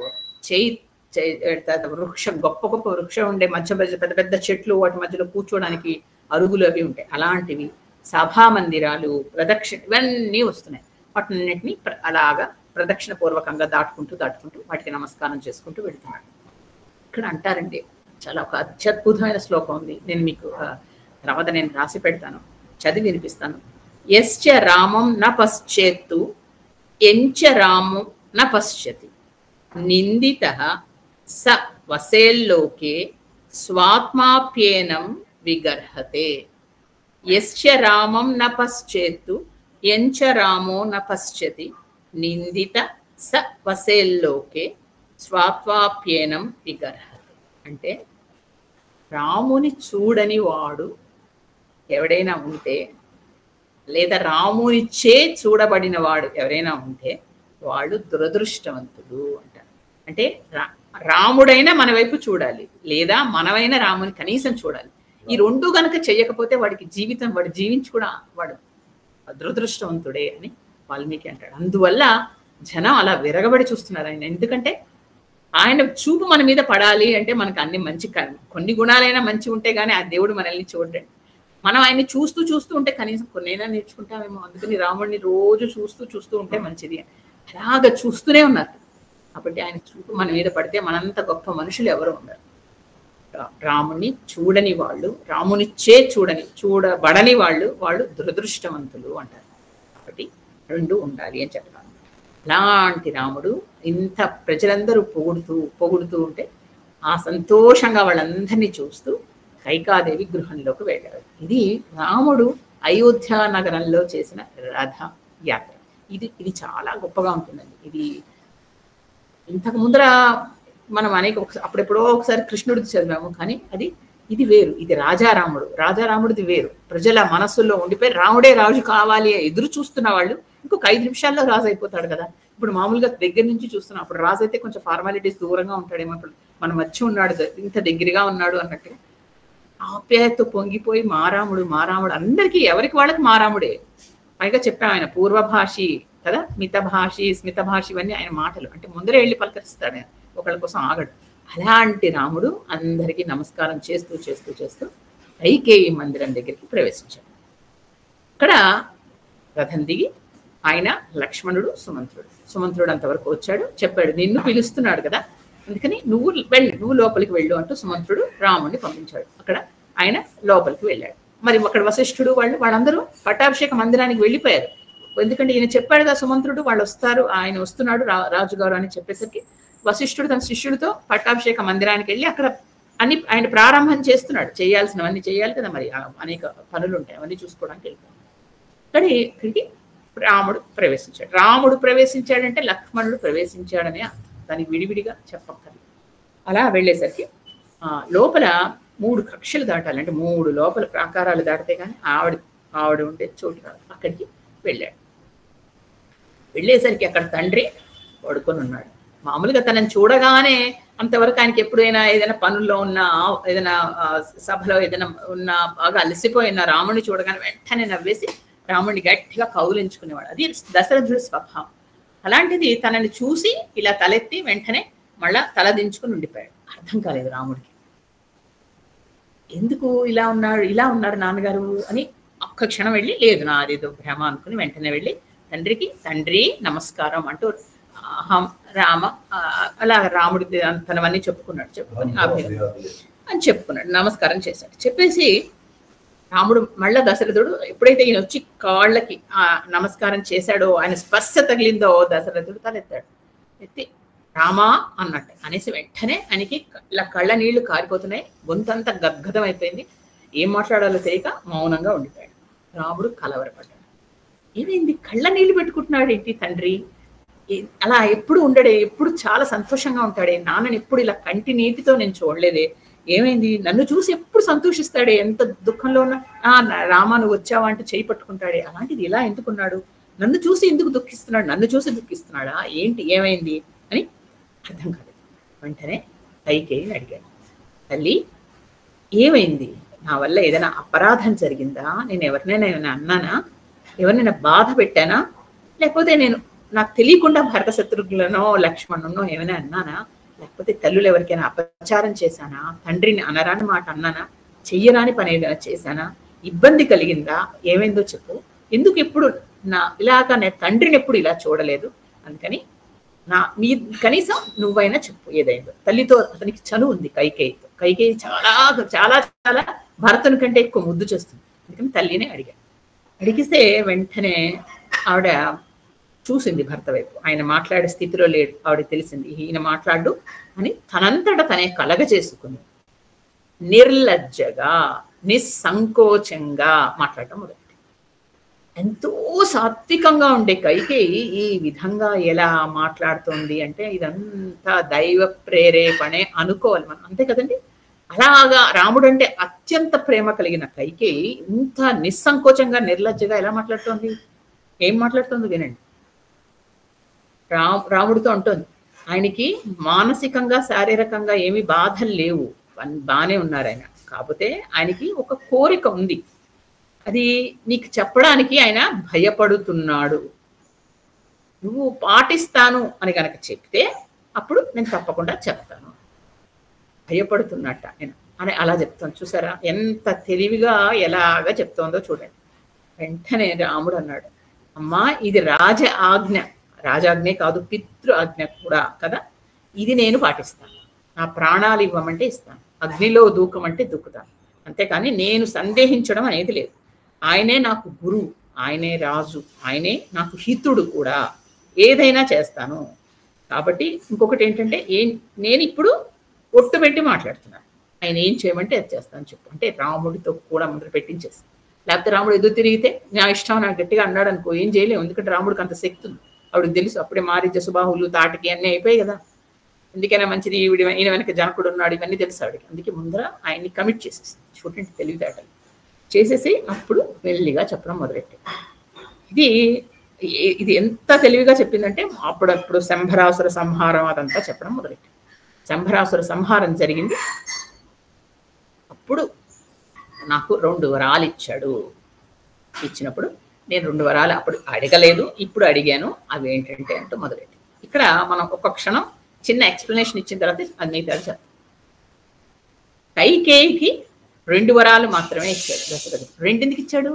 వృక్షం, గొప్ప గొప్ప వృక్షం ఉండే మధ్య పెద్ద పెద్ద చెట్లు, వాటి మధ్యలో కూర్చోడానికి అరుగులు అవి ఉంటాయి. అలాంటివి సభా మందిరాలు, ప్రదక్షిణ, ఇవన్నీ వస్తున్నాయి. వాటిన్నింటినీ అలాగా ప్రదక్షిణ పూర్వకంగా దాటుకుంటూ వాటికి నమస్కారం చేసుకుంటూ వెళ్తున్నాడు. ఇక్కడ అంటారండి, చాలా ఒక అత్యద్భుతమైన శ్లోకం ఉంది. నేను మీకు తర్వాత నేను రాసి పెడతాను, చదివి వినిపిస్తాను. యశ్చ రామం న పశ్చేత్తు ఎంచ రామం న పశ్యతి నిందితః స వసేల్లోకే స్వాత్మాప్యేనం విగర్హతే. యశ్చ రామం న పశ్చేత్తు ఎంచ రామో న పశ్యతి నిందిత స వసేల్లోకే స్వాత్వాప్యేనం విగర్హతే. అంటే రాముని చూడని వాడు ఎవడైనా ఉంటే, లేదా రాముని చే చూడబడిన వాడు ఎవరైనా ఉంటే వాడు దురదృష్టవంతుడు అంటారు. అంటే రాముడైనా మన వైపు చూడాలి, లేదా మనమైనా రాముని కనీసం చూడాలి. ఈ రెండు గనక చెయ్యకపోతే వాడికి జీవితం, వాడు జీవించి కూడా వాడు దురదృష్టవంతుడే అని వాల్మీకి అంటాడు. అందువల్ల జనం అలా విరగబడి చూస్తున్నారు ఆయన. ఎందుకంటే ఆయన చూపు మన మీద పడాలి అంటే మనకు అన్ని మంచి, కొన్ని గుణాలైనా మంచి ఉంటే గానీ ఆ దేవుడు మనల్ని చూడండి. మనం ఆయన్ని చూస్తూ ఉంటే కనీసం కొన్నైనా నేర్చుకుంటామేమో. అందుకని రాముడిని రోజు చూస్తూ ఉంటే మంచిది. అలాగా చూస్తూనే ఉన్నారు. కాబట్టి ఆయన చూపు మన మీద పడితే మనంత గొప్ప మనుషులు ఎవరు ఉన్నారు. రాముని చూడని వాళ్ళు, రాముని చూడబడని వాళ్ళు దురదృష్టవంతులు అంటారు. కాబట్టి రెండు ఉండాలి అని చెప్తాను. అలాంటి రాముడు ఇంత ప్రజలందరూ పొగుడుతూ ఉంటే ఆ సంతోషంగా వాళ్ళందరినీ చూస్తూ కైకాదేవి గృహంలోకి వెళ్ళారు. ఇది రాముడు అయోధ్య నగరంలో చేసిన రథ యాత్ర. ఇది చాలా గొప్పగా ఉంటుందండి. ఇది ఇంతకు ముందర మనం అప్పుడెప్పుడో ఒకసారి కృష్ణుడిది చదివాము, కానీ ఇది వేరు. ఇది రాజారాముడిది వేరు. ప్రజల మనస్సుల్లో ఉండిపోయి రాముడే రాజు కావాలి ఎదురు చూస్తున్న వాళ్ళు ఇంకొక 5 నిమిషాల్లో రాజు అయిపోతాడు కదా. ఇప్పుడు మామూలుగా దగ్గర నుంచి చూస్తున్నాం, అప్పుడు రాజు అయితే కొంచెం ఫార్మాలిటీస్ దూరంగా ఉంటాడేమో. ఇప్పుడు మన మధ్య ఉన్నాడు, ఇంత దగ్గరగా ఉన్నాడు అన్నట్టుగా ఆప్యాయతో పొంగిపోయి మారాముడు అందరికీ ఎవరికి వాళ్ళకి మారాముడే. పైగా చెప్పాం ఆయన పూర్వభాషి కదా, మితభాషి, స్మితభాషి, ఇవన్నీ ఆయన మాటలు. అంటే ముందరే వెళ్ళి పలకరిస్తాడు ఆయన, ఒకళ్ళ కోసం ఆగడు. అలాంటి రాముడు అందరికీ నమస్కారం చేస్తూ కైకేయి మందిరం దగ్గరికి ప్రవేశించాడు. అక్కడ రథం దిగి ఆయన, లక్ష్మణుడు, సుమంత్రుడు అంతవరకు వచ్చాడు. చెప్పాడు, నిన్ను పిలుస్తున్నాడు కదా, అందుకని నువ్వు లోపలికి వెళ్ళు అంటూ సుమంత్రుడు రాముడిని పంపించాడు. అక్కడ ఆయన లోపలికి వెళ్ళాడు. మరి అక్కడ వశిష్ఠుడు వాళ్ళందరూ పట్టాభిషేక మందిరానికి వెళ్ళిపోయారు. ఎందుకంటే ఈయన చెప్పాడు కదా సుమంత్రుడు వాళ్ళు వస్తారు, ఆయన వస్తున్నాడు రాజుగారు అని చెప్పేసరికి వశిష్ఠుడు తన శిష్యుడితో పట్టాభిషేక మందిరానికి వెళ్ళి అక్కడ ఆయన ప్రారంభం చేస్తున్నాడు. చేయాల్సినవన్నీ చేయాలి కదా, మరి అనేక పనులు ఉంటాయి, అవన్నీ చూసుకోవడానికి వెళ్ళిపోయాడు. ఇక్కడికి రాముడు ప్రవేశించాడంటే లక్ష్మణుడు ప్రవేశించాడనే దానికి విడివిడిగా చెప్పక్కర్లేదు. అలా వెళ్ళేసరికి లోపల 3 కక్షలు దాటాలి. అంటే 3 లోపల ప్రాకారాలు దాటితే కానీ ఆవిడ ఉండే చోటు రాదు. అక్కడికి వెళ్ళాడు. వెళ్ళేసరికి అక్కడ తండ్రి పడుకొని ఉన్నాడు. మామూలుగా తనని చూడగానే అంతవరకు ఆయనకి ఎప్పుడైనా ఏదైనా పనుల్లో ఉన్నా, ఏదైనా సభలో ఏదైనా ఉన్నా, బాగా అలసిపోయిన రాముడిని చూడగానే వెంటనే నవ్వేసి రాముడిని గట్టిగా కౌలించుకునేవాడు. అది దశరథుడి స్వభావం. అలాంటిది తనని చూసి ఇలా తలెత్తి వెంటనే మళ్ళా తల దించుకుని ఉండిపోయాడు. అర్థం కాలేదు రాముడికి. ఎందుకు ఇలా ఉన్నారు నాన్నగారు అని ఒక్క క్షణం వెళ్ళి, లేదు నాదేదో భ్రమ అనుకుని వెంటనే వెళ్ళి తండ్రి నమస్కారం అంటూ రామ అలా రాముడి తనవన్నీ చెప్పుకుని అని చెప్పుకున్నాడు, నమస్కారం చేశాడు. చెప్పేసి రాముడు మళ్ళా దశరథుడు ఎప్పుడైతే ఈయన వచ్చి కాళ్ళకి నమస్కారం చేశాడో, ఆయన స్పర్శ తగిలిందో దశరథుడు తలెత్తాడు. ఎత్తి రామా అన్నట్టు అనేసి వెంటనే ఆయనకి ఇలా కళ్ళ నీళ్లు కారిపోతున్నాయి, గొంతంతా గద్గదం అయిపోయింది. ఏం మాట్లాడాలో తెలియక మౌనంగా ఉండిపోయాడు. రాముడు కలవరపడ్డాడు. ఏమైంది, కళ్ళ నీళ్లు పెట్టుకుంటున్నాడు ఏంటి తండ్రి? అలా ఎప్పుడు ఉండడే, ఎప్పుడు చాలా సంతోషంగా ఉంటాడే, నాన్నని ఎప్పుడు ఇలా కంటి నీటితో నేను చూడలేదే, ఏమైంది? నన్ను చూసి ఎప్పుడు సంతోషిస్తాడే, ఎంత దుఃఖంలో ఉన్నా రామా నువ్వు వచ్చావా అంటే చేయి పట్టుకుంటాడే, అలాంటిది ఇలా ఎందుకున్నాడు? నన్ను చూసి ఎందుకు దుఃఖిస్తున్నాడు? నన్ను చూసి దుఃఖిస్తున్నాడా ఏంటి, ఏమైంది అని అర్థం కాలేదు. వెంటనే కైకేయిని అడిగాడు, తల్లి ఏమైంది? నా వల్ల ఏదైనా అపరాధం జరిగిందా? నేను ఎవరినైనా ఏమైనా అన్నానా? ఎవరినైనా బాధ పెట్టానా? లేకపోతే నాకు తెలియకుండా భరత శత్రుఘ్నులనో లక్ష్మణునో ఏమైనా అన్నానా? లేకపోతే తల్లులు ఎవరికైనా అపచారం చేశానా? తండ్రిని అనరాని మాట అన్నానా? చెయ్యరాని పని ఏదైనా చేశానా? ఇబ్బంది కలిగిందా? ఏమైందో చెప్పు. ఎందుకు ఎప్పుడు ఇలాగా నేను తండ్రిని ఎప్పుడు ఇలా చూడలేదు, అందుకని మీ కనీసం నువ్వైనా చెప్పు ఏదైందో. తల్లితో అతనికి చనువు ఉంది కైకేయితో. కైకేయి చాలా చాలా చాలా భరతుని కంటే ఎక్కువ ముద్దు చేస్తుంది. అందుకని తల్లినే అడిగిస్తే వెంటనే ఆవిడ చూసింది భర్త వైపు. ఆయన మాట్లాడే స్థితిలో లేడు, ఆవిడకి తెలిసింది ఈయన మాట్లాడు అని. తనంతట తనే కలగ చేసుకుని నిర్లజ్జగా నిస్సంకోచంగా మాట్లాడటం మొదలు. ఎంతో సాత్వికంగా ఉండే కైకేయి ఈ విధంగా ఎలా మాట్లాడుతోంది అంటే ఇదంతా దైవ ప్రేరేపణే అనుకోవాలి మనం, అంతే కదండి. అలాగా రాముడు అంటే అత్యంత ప్రేమ కలిగిన కైకేయి ఇంత నిస్సంకోచంగా నిర్లజ్జగా ఎలా మాట్లాడుతోంది? ఏం మాట్లాడుతుంది వినండి. రాముడితో అంటోంది, ఆయనకి మానసికంగా శారీరకంగా ఏమి బాధలు లేవు, బాగానే ఉన్నారు ఆయన. కాకపోతే ఆయనకి ఒక కోరిక ఉంది, అది నీకు చెప్పడానికి ఆయన భయపడుతున్నాడు. నువ్వు పాటిస్తాను అని కనుక చెప్తే అప్పుడు నేను తప్పకుండా చెప్తాను. భయపడుతున్నట్ట నేను అని అలా చెప్తాను. చూసారా ఎంత తెలివిగా ఎలాగా చెప్తోందో చూడండి. వెంటనే రాముడు అన్నాడు, అమ్మా ఇది రాజాజ్ఞే కాదు, పితృ ఆజ్ఞ కూడా కదా, ఇది నేను పాటిస్తాను. నా ప్రాణాలు ఇవ్వమంటే ఇస్తాను, అగ్నిలో దూకమంటే దూకుతాను, అంతేకాని నేను సందేహించడం అనేది లేదు. ఆయనే నాకు గురువు, ఆయనే రాజు, ఆయనే నాకు హితుడు కూడా, ఏదైనా చేస్తాను. కాబట్టి ఇంకొకటి ఏంటంటే నేను ఇప్పుడు ఒట్టు పెట్టి మాట్లాడుతున్నాను, ఆయన ఏం చేయమంటే అది చేస్తాను చెప్పు అంటే రాముడితో కూడా మొదలు పెట్టించేసి. లేకపోతే రాముడు ఎదురు తిరిగితే నా ఇష్టం నాకు గట్టిగా అన్నాడు అనుకో, ఏం చేయలేము. ఎందుకంటే రాముడికి అంత శక్తి ఉంది, ఆవిడకి తెలుసు. అప్పుడే మారీచ సుబాహులు తాటకి అన్నీ అయిపోయాయి కదా. ఎందుకైనా మంచిది ఈయన వెనక జనకుడు ఉన్నాడు, ఇవన్నీ తెలుసు ఆవిడకి. అందుకే ముందర ఆయన్ని కమిట్ చేసేసి చూడండి తెలివితేటలు చేసేసి అప్పుడు మెల్లిగా చెప్పడం మొదలెట్టాడు. ఇది ఎంత తెలివిగా చెప్పిందంటే అప్పుడప్పుడు శంభరాసుర సంహారం అదంతా చెప్పడం మొదలెట్టాడు. శంభరాసుర సంహారం జరిగింది. అప్పుడు నాకు 2 వరాలు ఇచ్చాడు. ఇచ్చినప్పుడు నేను 2 వరాలు అప్పుడు అడగలేదు, ఇప్పుడు అడిగాను. అవి ఏంటంటే అంటూ మొదలెట్టి ఇక్కడ మనం ఒక క్షణం చిన్న ఎక్స్ప్లెనేషన్ ఇచ్చిన తర్వాత అది మిగతా చెప్తాం. కైకేయికి 2 వరాలు మాత్రమే ఇచ్చాడు దశరథుడు. 2 ఎందుకు ఇచ్చాడు?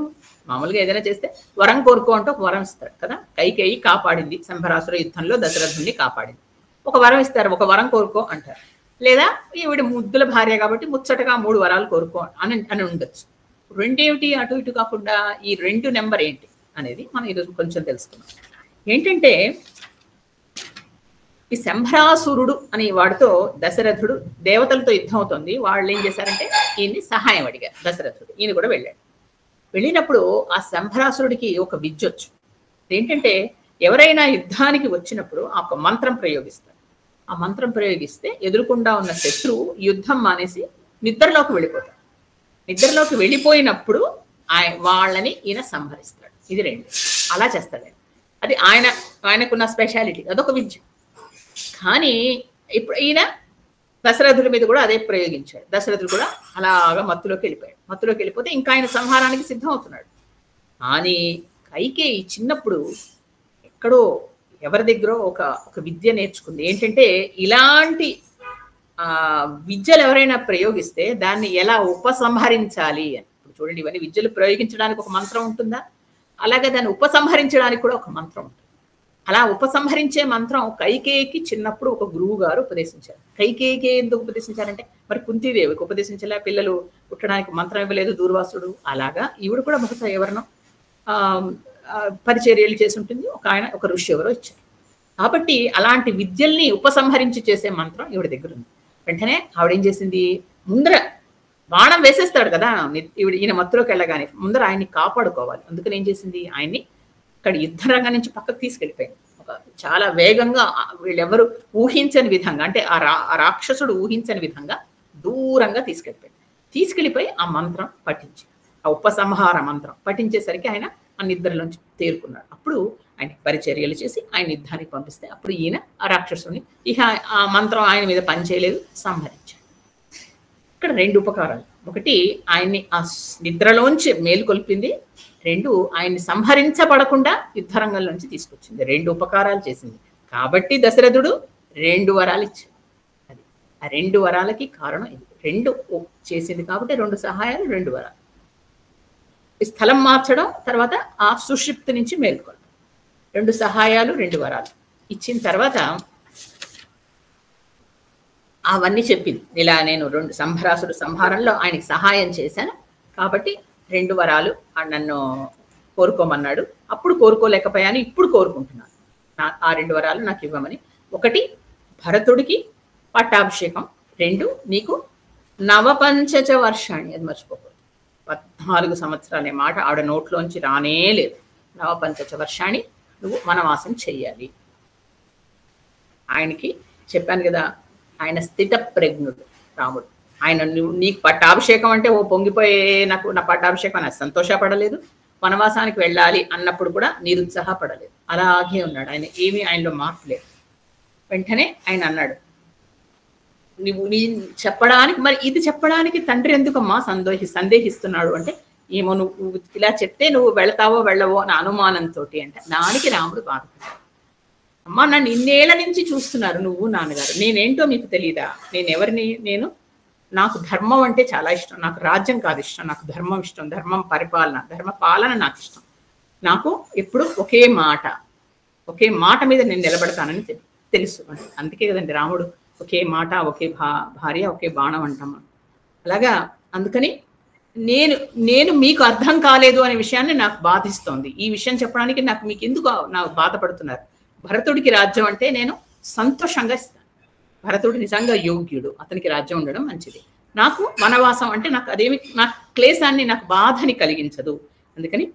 మామూలుగా ఏదైనా చేస్తే వరం కోరుకో అంటే ఒక వరం ఇస్తాడు కదా. కైకేయి కాపాడింది, శంభరాసుర యుద్ధంలో దశరథుడిని కాపాడింది. ఒక వరం ఇస్తారు, ఒక వరం కోరుకో అంటారు. లేదా ఈవిడ ముద్దుల భార్య కాబట్టి ముచ్చటగా 3 వరాలు కోరుకో అని ఉండొచ్చు. 2 ఏమిటి అటు ఇటు కాకుండా ఈ 2 నెంబర్ ఏంటి అనేది మనం ఈరోజు కొంచెం తెలుసుకున్నాం. ఏంటంటే ఈ శంభరాసురుడు అని వాడితో దశరథుడు దేవతలతో యుద్ధం అవుతుంది. వాళ్ళు ఏం చేశారంటే ఈయన్ని సహాయం అడిగారు దశరథుడు. ఈయన కూడా వెళ్ళాడు. వెళ్ళినప్పుడు ఆ శంభరాసురుడికి ఒక విద్యొచ్చు. ఏంటంటే ఎవరైనా యుద్ధానికి వచ్చినప్పుడు ఒక మంత్రం ప్రయోగిస్తారు. ఆ మంత్రం ప్రయోగిస్తే ఎదురుకుండా ఉన్న శత్రువు యుద్ధం మానేసి నిద్రలోకి వెళ్ళిపోతాడు. నిద్రలోకి వెళ్ళిపోయినప్పుడు వాళ్ళని ఈయన సంహరిస్తాడు. ఇది 2. అలా చేస్తాడు. అది ఆయనకున్న స్పెషాలిటీ. అదొక విద్య. కానీ ఇప్పుడు ఈయన దశరథుడి మీద కూడా అదే ప్రయోగించాడు. దశరథుడు కూడా అలాగా మత్తులోకి వెళ్ళిపోయాడు. మత్తులోకి వెళ్ళిపోతే ఇంకా ఆయన సంహారానికి సిద్ధం అవుతున్నాడు. కానీ కైకేయి చిన్నప్పుడు ఎక్కడో ఎవరి దగ్గర ఒక విద్య నేర్చుకుంది. ఏంటంటే ఇలాంటి విద్యలు ఎవరైనా ప్రయోగిస్తే దాన్ని ఎలా ఉపసంహరించాలి అని. ఇప్పుడు చూడండి, ఇవన్నీ విద్యలు ప్రయోగించడానికి ఒక మంత్రం ఉంటుందా, అలాగే దాన్ని ఉపసంహరించడానికి కూడా ఒక మంత్రం ఉంటుంది. అలా ఉపసంహరించే మంత్రం కైకేయికి చిన్నప్పుడు ఒక గురువు గారు ఉపదేశించారు. కైకేయికి ఎందుకు ఉపదేశించారంటే, మరి కుంతీదేవికి ఉపదేశించలే, పిల్లలు పుట్టడానికి మంత్రం ఇవ్వలేదు దూర్వాసుడు, అలాగా ఈవిడ కూడా బహుశా ఎవరినో పరిచర్యలు చేసి ఉంటుంది. ఒక ఋషి ఎవరో ఇచ్చారు. కాబట్టి అలాంటి విద్యల్ని ఉపసంహరించి చేసే మంత్రం ఈవిడ దగ్గర ఉంది. వెంటనే ఆవిడేం చేసింది, ముందర బాణం వేసేస్తాడు కదా ఈయన మత్తులోకి వెళ్ళగానే, ముందర ఆయన్ని కాపాడుకోవాలి. అందుకని ఏం చేసింది, ఆయన్ని ఇక్కడ యుద్ధ రంగం నుంచి పక్కకు తీసుకెళ్ళిపోయింది. చాలా వేగంగా వీళ్ళెవరు ఊహించని విధంగా, అంటే ఆ రాక్షసుడు ఊహించని విధంగా దూరంగా తీసుకెళ్ళిపోయి ఆ మంత్రం పఠించి, ఆ ఉపసంహార మంత్రం పఠించేసరికి ఆయన ఆ నిద్రలోంచి తేరుకున్నాడు. అప్పుడు ఆయనకి పరిచర్యలు చేసి ఆయన యుద్ధానికి పంపిస్తే అప్పుడు ఈయన ఆ రాక్షసుని ఇక ఆ మంత్రం ఆయన మీద పనిచేయలేదు, సంహరించాడు. ఇక్కడ 2 ఉపకారాలు. ఒకటి, ఆయన్ని ఆ నిద్రలోంచి మేలుకొల్పింది. 2, ఆయన్ని సంహరించబడకుండా యుద్ధరంగంలోంచి తీసుకొచ్చింది. 2 ఉపకారాలు చేసింది. కాబట్టి దశరథుడు 2 వరాలు ఇచ్చాడు. అది ఆ 2 వరాలకి కారణం ఇది. 2 చేసింది కాబట్టి 2 సహాయాలు, 2 వరాలు. స్థలం మార్చడం, తర్వాత ఆ సుషిప్తి నుంచి మేల్కొనడం. 2 సహాయాలు, 2 వరాలు ఇచ్చిన తర్వాత అవన్నీ చెప్పింది. ఇలా నేను 2 సంభరాసుడు సంహారంలో ఆయనకి సహాయం చేశాను కాబట్టి 2 వరాలు నన్ను కోరుకోమన్నాడు. అప్పుడు కోరుకోలేకపోయాను, ఇప్పుడు కోరుకుంటున్నాను. ఆ 2 వరాలు నాకు ఇవ్వమని. 1, భరతుడికి పట్టాభిషేకం. 2, నీకు నవపంచచ వర్షాన్ని, అది మర్చిపోకూడదు. 14 సంవత్సరాలనే మాట ఆవిడ నోట్లోంచి రానే లేదు. నవపంచచ వర్షాన్ని నువ్వు వనవాసం చెయ్యాలి. ఆయనకి చెప్పాను కదా, ఆయన స్థిత ప్రజ్ఞుడు రాముడు. ఆయన నీకు పట్టాభిషేకం అంటే పొంగిపోయే నాకు నా పట్టాభిషేకం అని సంతోషపడలేదు, వనవాసానికి వెళ్ళాలి అన్నప్పుడు కూడా నిరుత్సాహపడలేదు. అలాగే ఉన్నాడు ఆయన, ఏమీ ఆయనలో మార్పు లేదు. వెంటనే ఆయన అన్నాడు, నువ్వు చెప్పడానికి, మరి ఇది చెప్పడానికి తండ్రి ఎందుకమ్మా సందేహిస్తున్నాడు అంటే, ఏమో నువ్వు ఇలా చెప్తే నువ్వు వెళతావో వెళ్ళవో అన్న అనుమానంతో అంటే, దానికి రాముడు బాధపడ్డాడు. అమ్మా, నన్ను ఇన్నేళ్ల నుంచి చూస్తున్నారు నువ్వు నాన్నగారు, నేనేంటో మీకు తెలియదా, నేను ఎవరిని, నాకు ధర్మం అంటే చాలా ఇష్టం, నాకు రాజ్యం కాదు ఇష్టం, నాకు ధర్మం ఇష్టం, ధర్మ పాలన నాకు ఇష్టం. నాకు ఎప్పుడు ఒకే మాట మీద నేను నిలబడతానని తెలుసు. అందుకే కదండి రాముడు ఒకే మాట, ఒకే భార్య, ఒకే బాణం అంటాం. అలాగా అందుకని నేను మీకు అర్థం కాలేదు అనే విషయాన్ని నాకు బాధిస్తోంది. ఈ విషయం చెప్పడానికి మీకు ఎందుకు నాకు బాధపడుతున్నారు? భరతుడికి రాజ్యం అంటే నేను సంతోషంగా ఇస్తాను. భరతుడు నిజంగా యోగ్యుడు, అతనికి రాజ్యం ఉండడం మంచిది. నాకు వనవాసం అంటే నా క్లేశాన్ని, నాకు బాధని కలిగించదు. అందుకని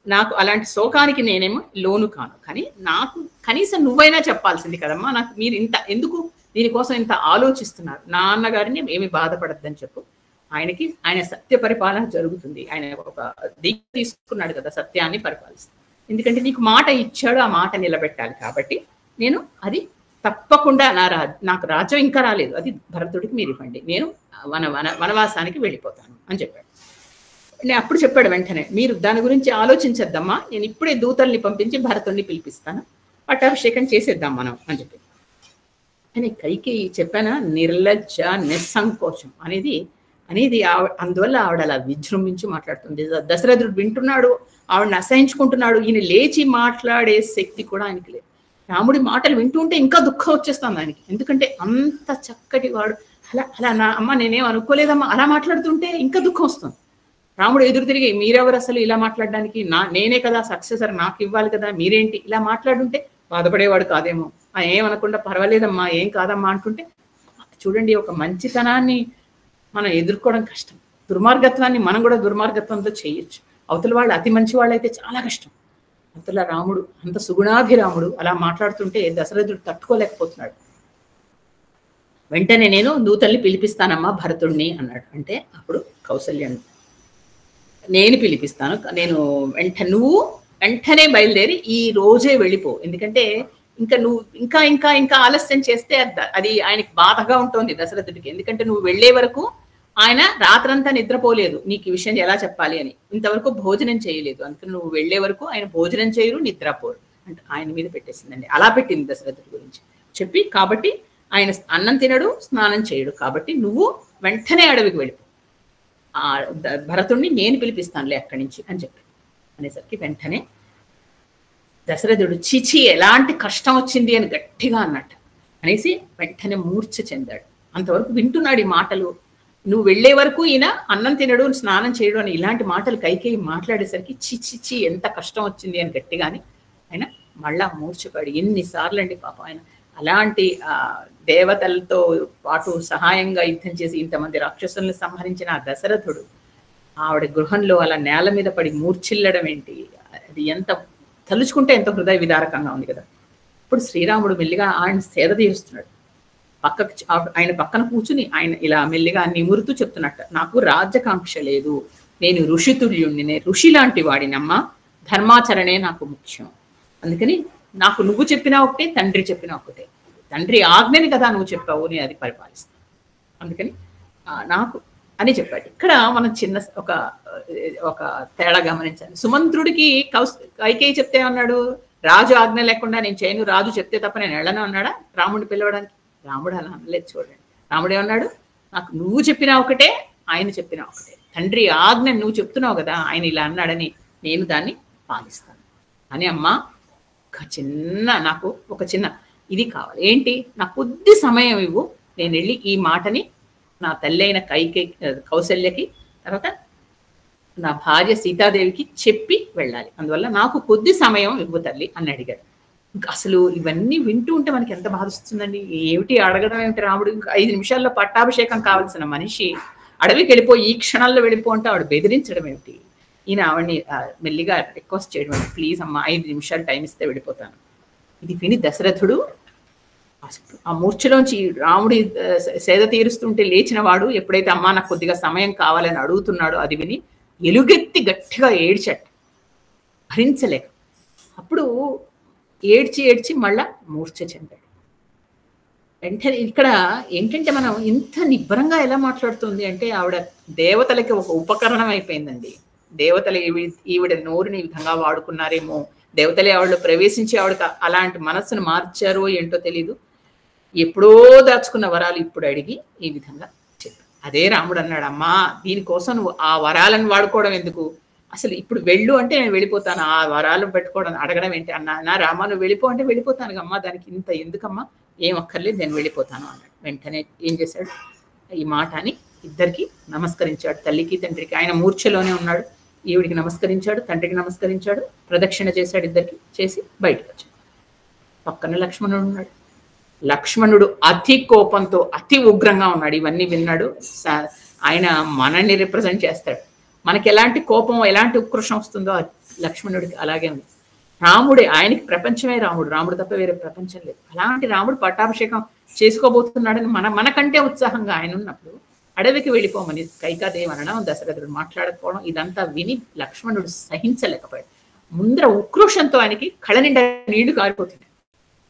నాకు అలాంటి శోకానికి నేనేమో లోను కాను. కానీ నాకు కనీసం నువ్వైనా చెప్పాల్సింది కదమ్మా, నాకు మీరు ఎందుకు దీనికోసం ఇంత ఆలోచిస్తున్నారు? నాన్నగారిని ఏమి బాధపడద్దని చెప్పు. ఆయన సత్య పరిపాలన జరుగుతుంది. ఆయన ఒక దీక్ష తీసుకున్నాడు కదా, సత్యాన్ని పరిపాలిస్తాను. ఎందుకంటే నీకు మాట ఇచ్చాడు, ఆ మాట నిలబెట్టాలి. కాబట్టి నేను అది తప్పకుండా నాకు రాజ్యం ఇంకా రాలేదు, అది భరతుడికి మీరు ఇవ్వండి, నేను వనవాసానికి వెళ్ళిపోతాను అని చెప్పాడు. నేను అప్పుడు చెప్పాడు వెంటనే, మీరు దాని గురించి ఆలోచించద్దమ్మా, నేను ఇప్పుడే దూతల్ని పంపించి భరతుడిని పిలిపిస్తాను, పట్టాభిషేకం చేసేద్దాం మనం అని చెప్పి. అని కైకేయి చెప్పానా, నిర్లజ్జ నిస్సంకోచం అనేది అందువల్ల ఆవిడ అలా విజృంభించి మాట్లాడుతుంది. దశరథుడు వింటున్నాడు, ఆవిడని అసహించుకుంటున్నాడు. ఈయన లేచి మాట్లాడే శక్తి కూడా ఆయనకి లేదు. రాముడి మాటలు వింటుంటే ఇంకా దుఃఖం వచ్చేస్తుంది ఆయనకి. ఎందుకంటే అంత చక్కటి వాడు అలా నా అమ్మ నేనేం అనుకోలేదమ్మా అలా మాట్లాడుతుంటే ఇంకా దుఃఖం వస్తుంది. రాముడు ఎదురు తిరిగి, మీరెవరు అసలు ఇలా మాట్లాడడానికి, నేనే కదా సక్సెసర్, నాకు ఇవ్వాలి కదా, మీరేంటి ఇలా మాట్లాడుంటే బాధపడేవాడు కాదేమో, ఏమనకుండా పర్వాలేదమ్మా ఏం కాదమ్మా అంటుంటే. చూడండి, ఒక మంచితనాన్ని మనం ఎదుర్కోవడం కష్టం, దుర్మార్గత్వాన్ని మనం కూడా దుర్మార్గత్వంతో చేయొచ్చు. అవతల వాళ్ళు అతి మంచి వాళ్ళు అయితే చాలా కష్టం. అవతల రాముడు అంత సుగుణాభిరాముడు అలా మాట్లాడుతుంటే దశరథుడు తట్టుకోలేకపోతున్నాడు. వెంటనే నేను దూతల్ని పిలిపిస్తానమ్మా భరతుడిని అన్నాడు. అంటే అప్పుడు కౌసల్య నేను పిలిపిస్తాను. నేను నువ్వు వెంటనే బయలుదేరి ఈ రోజే వెళ్ళిపో. ఎందుకంటే నువ్వు ఇంకా ఆలస్యం చేస్తే అది ఆయనకి బాధగా ఉంటుంది దశరథుడికి. ఎందుకంటే నువ్వు వెళ్ళే వరకు ఆయన రాత్రంతా నిద్రపోలేదు. నీకు ఈ విషయం ఎలా చెప్పాలి అని. ఇంతవరకు భోజనం చేయలేదు. అందుకని నువ్వు వెళ్ళే వరకు ఆయన భోజనం చేయరు, నిద్రపోరు అంటే ఆయన మీద పెట్టేసిందండి. అలా పెట్టింది దశరథుడి గురించి చెప్పి. కాబట్టి ఆయన అన్నం తినడు, స్నానం చేయడు. కాబట్టి నువ్వు వెంటనే అడవికి వెళ్ళిపో. భరతుడిని నేను పిలిపిస్తానులే అక్కడి నుంచి అని చెప్పి అనేసరికి వెంటనే దశరథుడు చిచి ఎలాంటి కష్టం వచ్చింది అని గట్టిగా అన్నట్టు అనేసి వెంటనే మూర్ఛ చెందాడు. అంతవరకు వింటున్నాడు ఈ మాటలు. నువ్వు వెళ్లే వరకు ఈయన అన్నం తినడు, స్నానం చేయడు అని ఇలాంటి మాటలు కైకేయి మాట్లాడేసరికి చిచి ఎంత కష్టం వచ్చింది అని గట్టిగాని ఆయన మళ్ళా మూర్ఛపడి ఎన్నిసార్లు అండి పాపం ఆయన అలాంటి దేవతలతో పాటు సహాయంగా యుద్ధం చేసి ఇంతమంది రాక్షసుల్ని సంహరించిన ఆ దశరథుడు ఆవిడ గృహంలో అలా నేల మీద పడి మూర్ఛిల్లడం ఏంటి, అది ఎంత తలుచుకుంటే ఎంతో హృదయ విదారకంగా ఉంది కదా. ఇప్పుడు శ్రీరాముడు మెల్లిగా ఆయన సేద తీరుస్తున్నాడు. ఆయన పక్కన కూర్చుని ఆయన ఇలా మెల్లిగా నిమురుతూ చెప్తున్నట్ట, నాకు రాజ్యకాంక్ష లేదు, నేను ఋషితుల్యుణ్ణి, నేను ఋషి లాంటి వాడినమ్మా, ధర్మాచరణే నాకు ముఖ్యం. అందుకని నాకు నువ్వు చెప్పినా ఒకటే, తండ్రి చెప్పినా ఒకటే. తండ్రి ఆజ్ఞని కదా నువ్వు చెప్పావు, నేను అది పరిపాలిస్తాను. అందుకని నాకు అని చెప్పాడు. ఇక్కడ మనం చిన్న ఒక తేడా గమనించాలి. సుమంత్రుడికి కైకేయి చెప్తే అన్నాడు, రాజు ఆజ్ఞ లేకుండా నేను చేయను, రాజు చెప్తే తప్ప నేను వెళ్ళను అన్నాడా రాముడిని పిలవడానికి? రాముడు అలా అనలేదు. చూడండి, రాముడు ఏమన్నాడు, నాకు నువ్వు చెప్పినా ఒకటే, ఆయన చెప్పినా ఒకటే. తండ్రి ఆజ్ఞ నువ్వు చెప్తున్నావు కదా, ఆయన ఇలా అన్నాడని నేను దాన్ని పాలిస్తాను అని. అమ్మా నాకు ఒక చిన్న ఇది కావాలి, ఏంటి, నాకు కొద్ది సమయం ఇవ్వు, నేను వెళ్ళి ఈ మాటని నా తల్లి అయిన కౌసల్యకి, తర్వాత నా భార్య సీతాదేవికి చెప్పి వెళ్ళాలి, అందువల్ల నాకు కొద్ది సమయం ఇవ్వు తల్లి అని అడిగాడు. ఇంకా అసలు ఇవన్నీ వింటూ ఉంటే మనకి ఎంత బాధిస్తుందండి. ఏమిటి అడగడం ఏమిటి, రాముడు 5 నిమిషాల్లో పట్టాభిషేకం కావాల్సిన మనిషి అడవికి వెళ్ళిపో, ఈ క్షణాల్లో వెళ్ళిపో అంటే ఆవిడ బెదిరించడం ఏమిటి. ఈయన ఆవిడని మెల్లిగా రిక్వెస్ట్ చేయడం, ప్లీజ్ అమ్మా 5 నిమిషాలు టైం ఇస్తే వెళ్ళిపోతాను. ఇది విని దశరథుడు ఆ మూర్ఛలోంచి రాముడి సేద తీరుస్తుంటే లేచిన వాడు ఎప్పుడైతే అమ్మా నాకు కొద్దిగా సమయం కావాలని అడుగుతున్నాడో అది విని ఎలుగెత్తి గట్టిగా ఏడ్చాడు, భరించలేక. అప్పుడు ఏడ్చి మళ్ళా మూర్ఛ చెందాడు. వెంటనే ఇక్కడ ఏంటంటే మనం ఇంత నిబ్బరంగా ఎలా మాట్లాడుతుంది అంటే ఆవిడ దేవతలకి ఒక ఉపకరణం అయిపోయిందండి. దేవతలు ఈవిడ నోరుని ఈ విధంగా వాడుకున్నారేమో, దేవతలే ఆవిడలో ప్రవేశించి ఆవిడకి అలాంటి మనస్సును మార్చారో ఏంటో తెలీదు. ఎప్పుడో దాచుకున్న వరాలు ఇప్పుడు అడిగి ఈ విధంగా చెప్పి, అదే రాముడు అన్నాడు, అమ్మా దీనికోసం నువ్వు ఆ వరాలను వాడుకోవడం ఎందుకు, అసలు ఇప్పుడు వెళ్ళు అంటే నేను వెళ్ళిపోతాను, ఆ వరాలు పెట్టుకోవడం అడగడం ఏంటి అన్నా. నా రామా నువ్వు వెళ్ళిపో అంటే వెళ్ళిపోతాను అమ్మా, దానికి ఇంత ఎందుకమ్మా, ఏం అక్కర్లేదు నేను వెళ్ళిపోతాను అన్నాడు. వెంటనే ఏం చేశాడు, ఈ మాట అని ఇద్దరికి నమస్కరించాడు, తల్లికి తండ్రికి. ఆయన మూర్ఛలోనే ఉన్నాడు. ఈవిడికి నమస్కరించాడు, తండ్రికి నమస్కరించాడు, ప్రదక్షిణ చేశాడు, ఇద్దరికి చేసి బయటకు వచ్చాడు. పక్కన లక్ష్మణుడు ఉన్నాడు. లక్ష్మణుడు అతి కోపంతో అతి ఉగ్రంగా ఉన్నాడు. ఇవన్నీ విన్నాడు. ఆయన మనల్ని రిప్రజెంట్ చేస్తాడు. మనకి ఎలాంటి కోపం ఎలాంటి ఉక్రోషం వస్తుందో లక్ష్మణుడికి అలాగే ఉంది. రాముడే, ఆయనకి ప్రపంచమే రాముడు, రాముడు తప్ప వేరే ప్రపంచం లేదు. అలాంటి రాముడు పట్టాభిషేకం చేసుకోబోతున్నాడని మనకంటే ఉత్సాహంగా ఆయన ఉన్నప్పుడు అడవికి వెళ్ళిపోమని కైకాదేవి అనడం, దశరథుడు మాట్లాడకపోవడం, ఇదంతా విని లక్ష్మణుడు సహించలేకపోయాడు. ముందర ఉక్రోషంతో ఆయనకి కళ్ళ నిండా నీళ్లు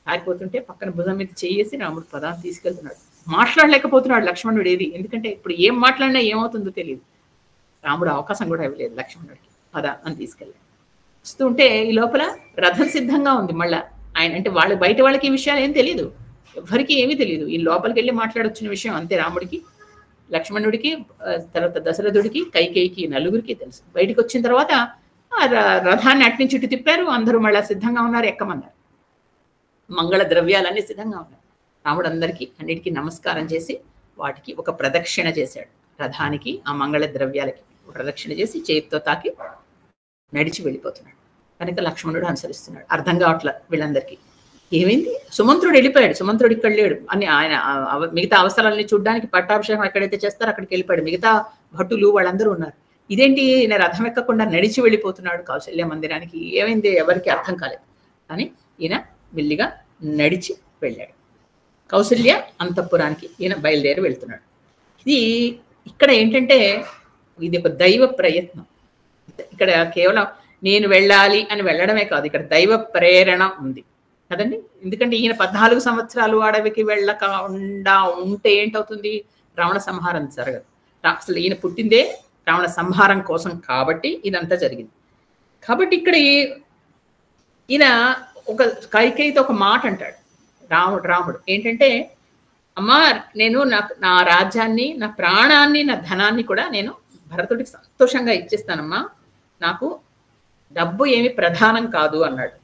కారిపోతుంటే పక్కన భుజం మీద చేసి రాముడు పదాన్ని తీసుకెళ్తున్నాడు. మాట్లాడలేకపోతున్నాడు లక్ష్మణుడు ఏది, ఎందుకంటే ఇప్పుడు ఏం మాట్లాడినా ఏమవుతుందో తెలియదు. రాముడు అవకాశం కూడా ఇవ్వలేదు లక్ష్మణుడికి, పద అని తీసుకెళ్ళాడు. వస్తుంటే ఈ లోపల రథం సిద్ధంగా ఉంది. మళ్ళా ఆయన అంటే బయట వాళ్ళకి ఈ విషయాలు ఏం తెలియదు, ఎవరికి ఏమీ తెలియదు. ఈ లోపలికి వెళ్ళి మాట్లాడొచ్చిన విషయం అంతే రాముడికి, లక్ష్మణుడికి, తర్వాత దశరథుడికి, కైకేయికి, నలుగురికి తెలుసు. బయటకు వచ్చిన తర్వాత రథాన్ని అట్నుంచి ఇటు తిప్పారు. అందరూ మళ్ళీ సిద్ధంగా ఉన్నారు, ఎక్కమన్నారు. మంగళ ద్రవ్యాలన్నీ సిద్ధంగా ఉన్నాయి. రాముడు అన్నిటికీ నమస్కారం చేసి వాటికి ఒక ప్రదక్షిణ చేశాడు. రథానికి, ఆ మంగళ ద్రవ్యాలకి ప్రదక్షిణ చేసి చేతితో తాకి నడిచి వెళ్ళిపోతున్నాడు. కనుక లక్ష్మణుడు అనుసరిస్తున్నాడు. అర్థం కావట్ల వీళ్ళందరికీ ఏమైంది. సుమంత్రుడు వెళ్ళిపోయాడు, సుమంత్రుడు ఇక్కడ లేడు అని ఆయన మిగతా అవసరాలని చూడడానికి పట్టాభిషేకం ఎక్కడైతే చేస్తారో అక్కడికి వెళ్ళిపోయాడు. మిగతా భటులు వాళ్ళందరూ ఉన్నారు. ఇదేంటి ఈయన రథం ఎక్కకుండా నడిచి వెళ్ళిపోతున్నాడు కౌశల్య మందిరానికి, ఏమైంది ఎవరికి అర్థం కాలేదు. అని ఈయన మెల్లిగా నడిచి వెళ్ళాడు. కౌసల్య అంతఃపురానికి ఈయన బయలుదేరి వెళ్తున్నాడు. ఇది ఇక్కడ ఏంటంటే ఇది ఒక దైవ ప్రయత్నం. ఇక్కడ కేవలం నేను వెళ్ళాలి అని వెళ్ళడమే కాదు, ఇక్కడ దైవ ప్రేరణ ఉంది కదండి. ఎందుకంటే ఈయన 14 సంవత్సరాలు అడవికి వెళ్ళకుండా ఉంటే ఏంటవుతుంది, రావణ సంహారం జరగదు. అసలు ఈయన పుట్టిందే రావణ సంహారం కోసం కాబట్టి ఇదంతా జరిగింది. కాబట్టి ఇక్కడ ఈయన ఒక కైకేయితో ఒక మాట అంటాడు రాముడు ఏంటంటే, అమ్మా నేను నా రాజ్యాన్ని, నా ప్రాణాన్ని, నా ధనాన్ని కూడా నేను భరతుడికి సంతోషంగా ఇచ్చేస్తానమ్మా, నాకు డబ్బు ఏమి ప్రధానం కాదు అన్నాడు.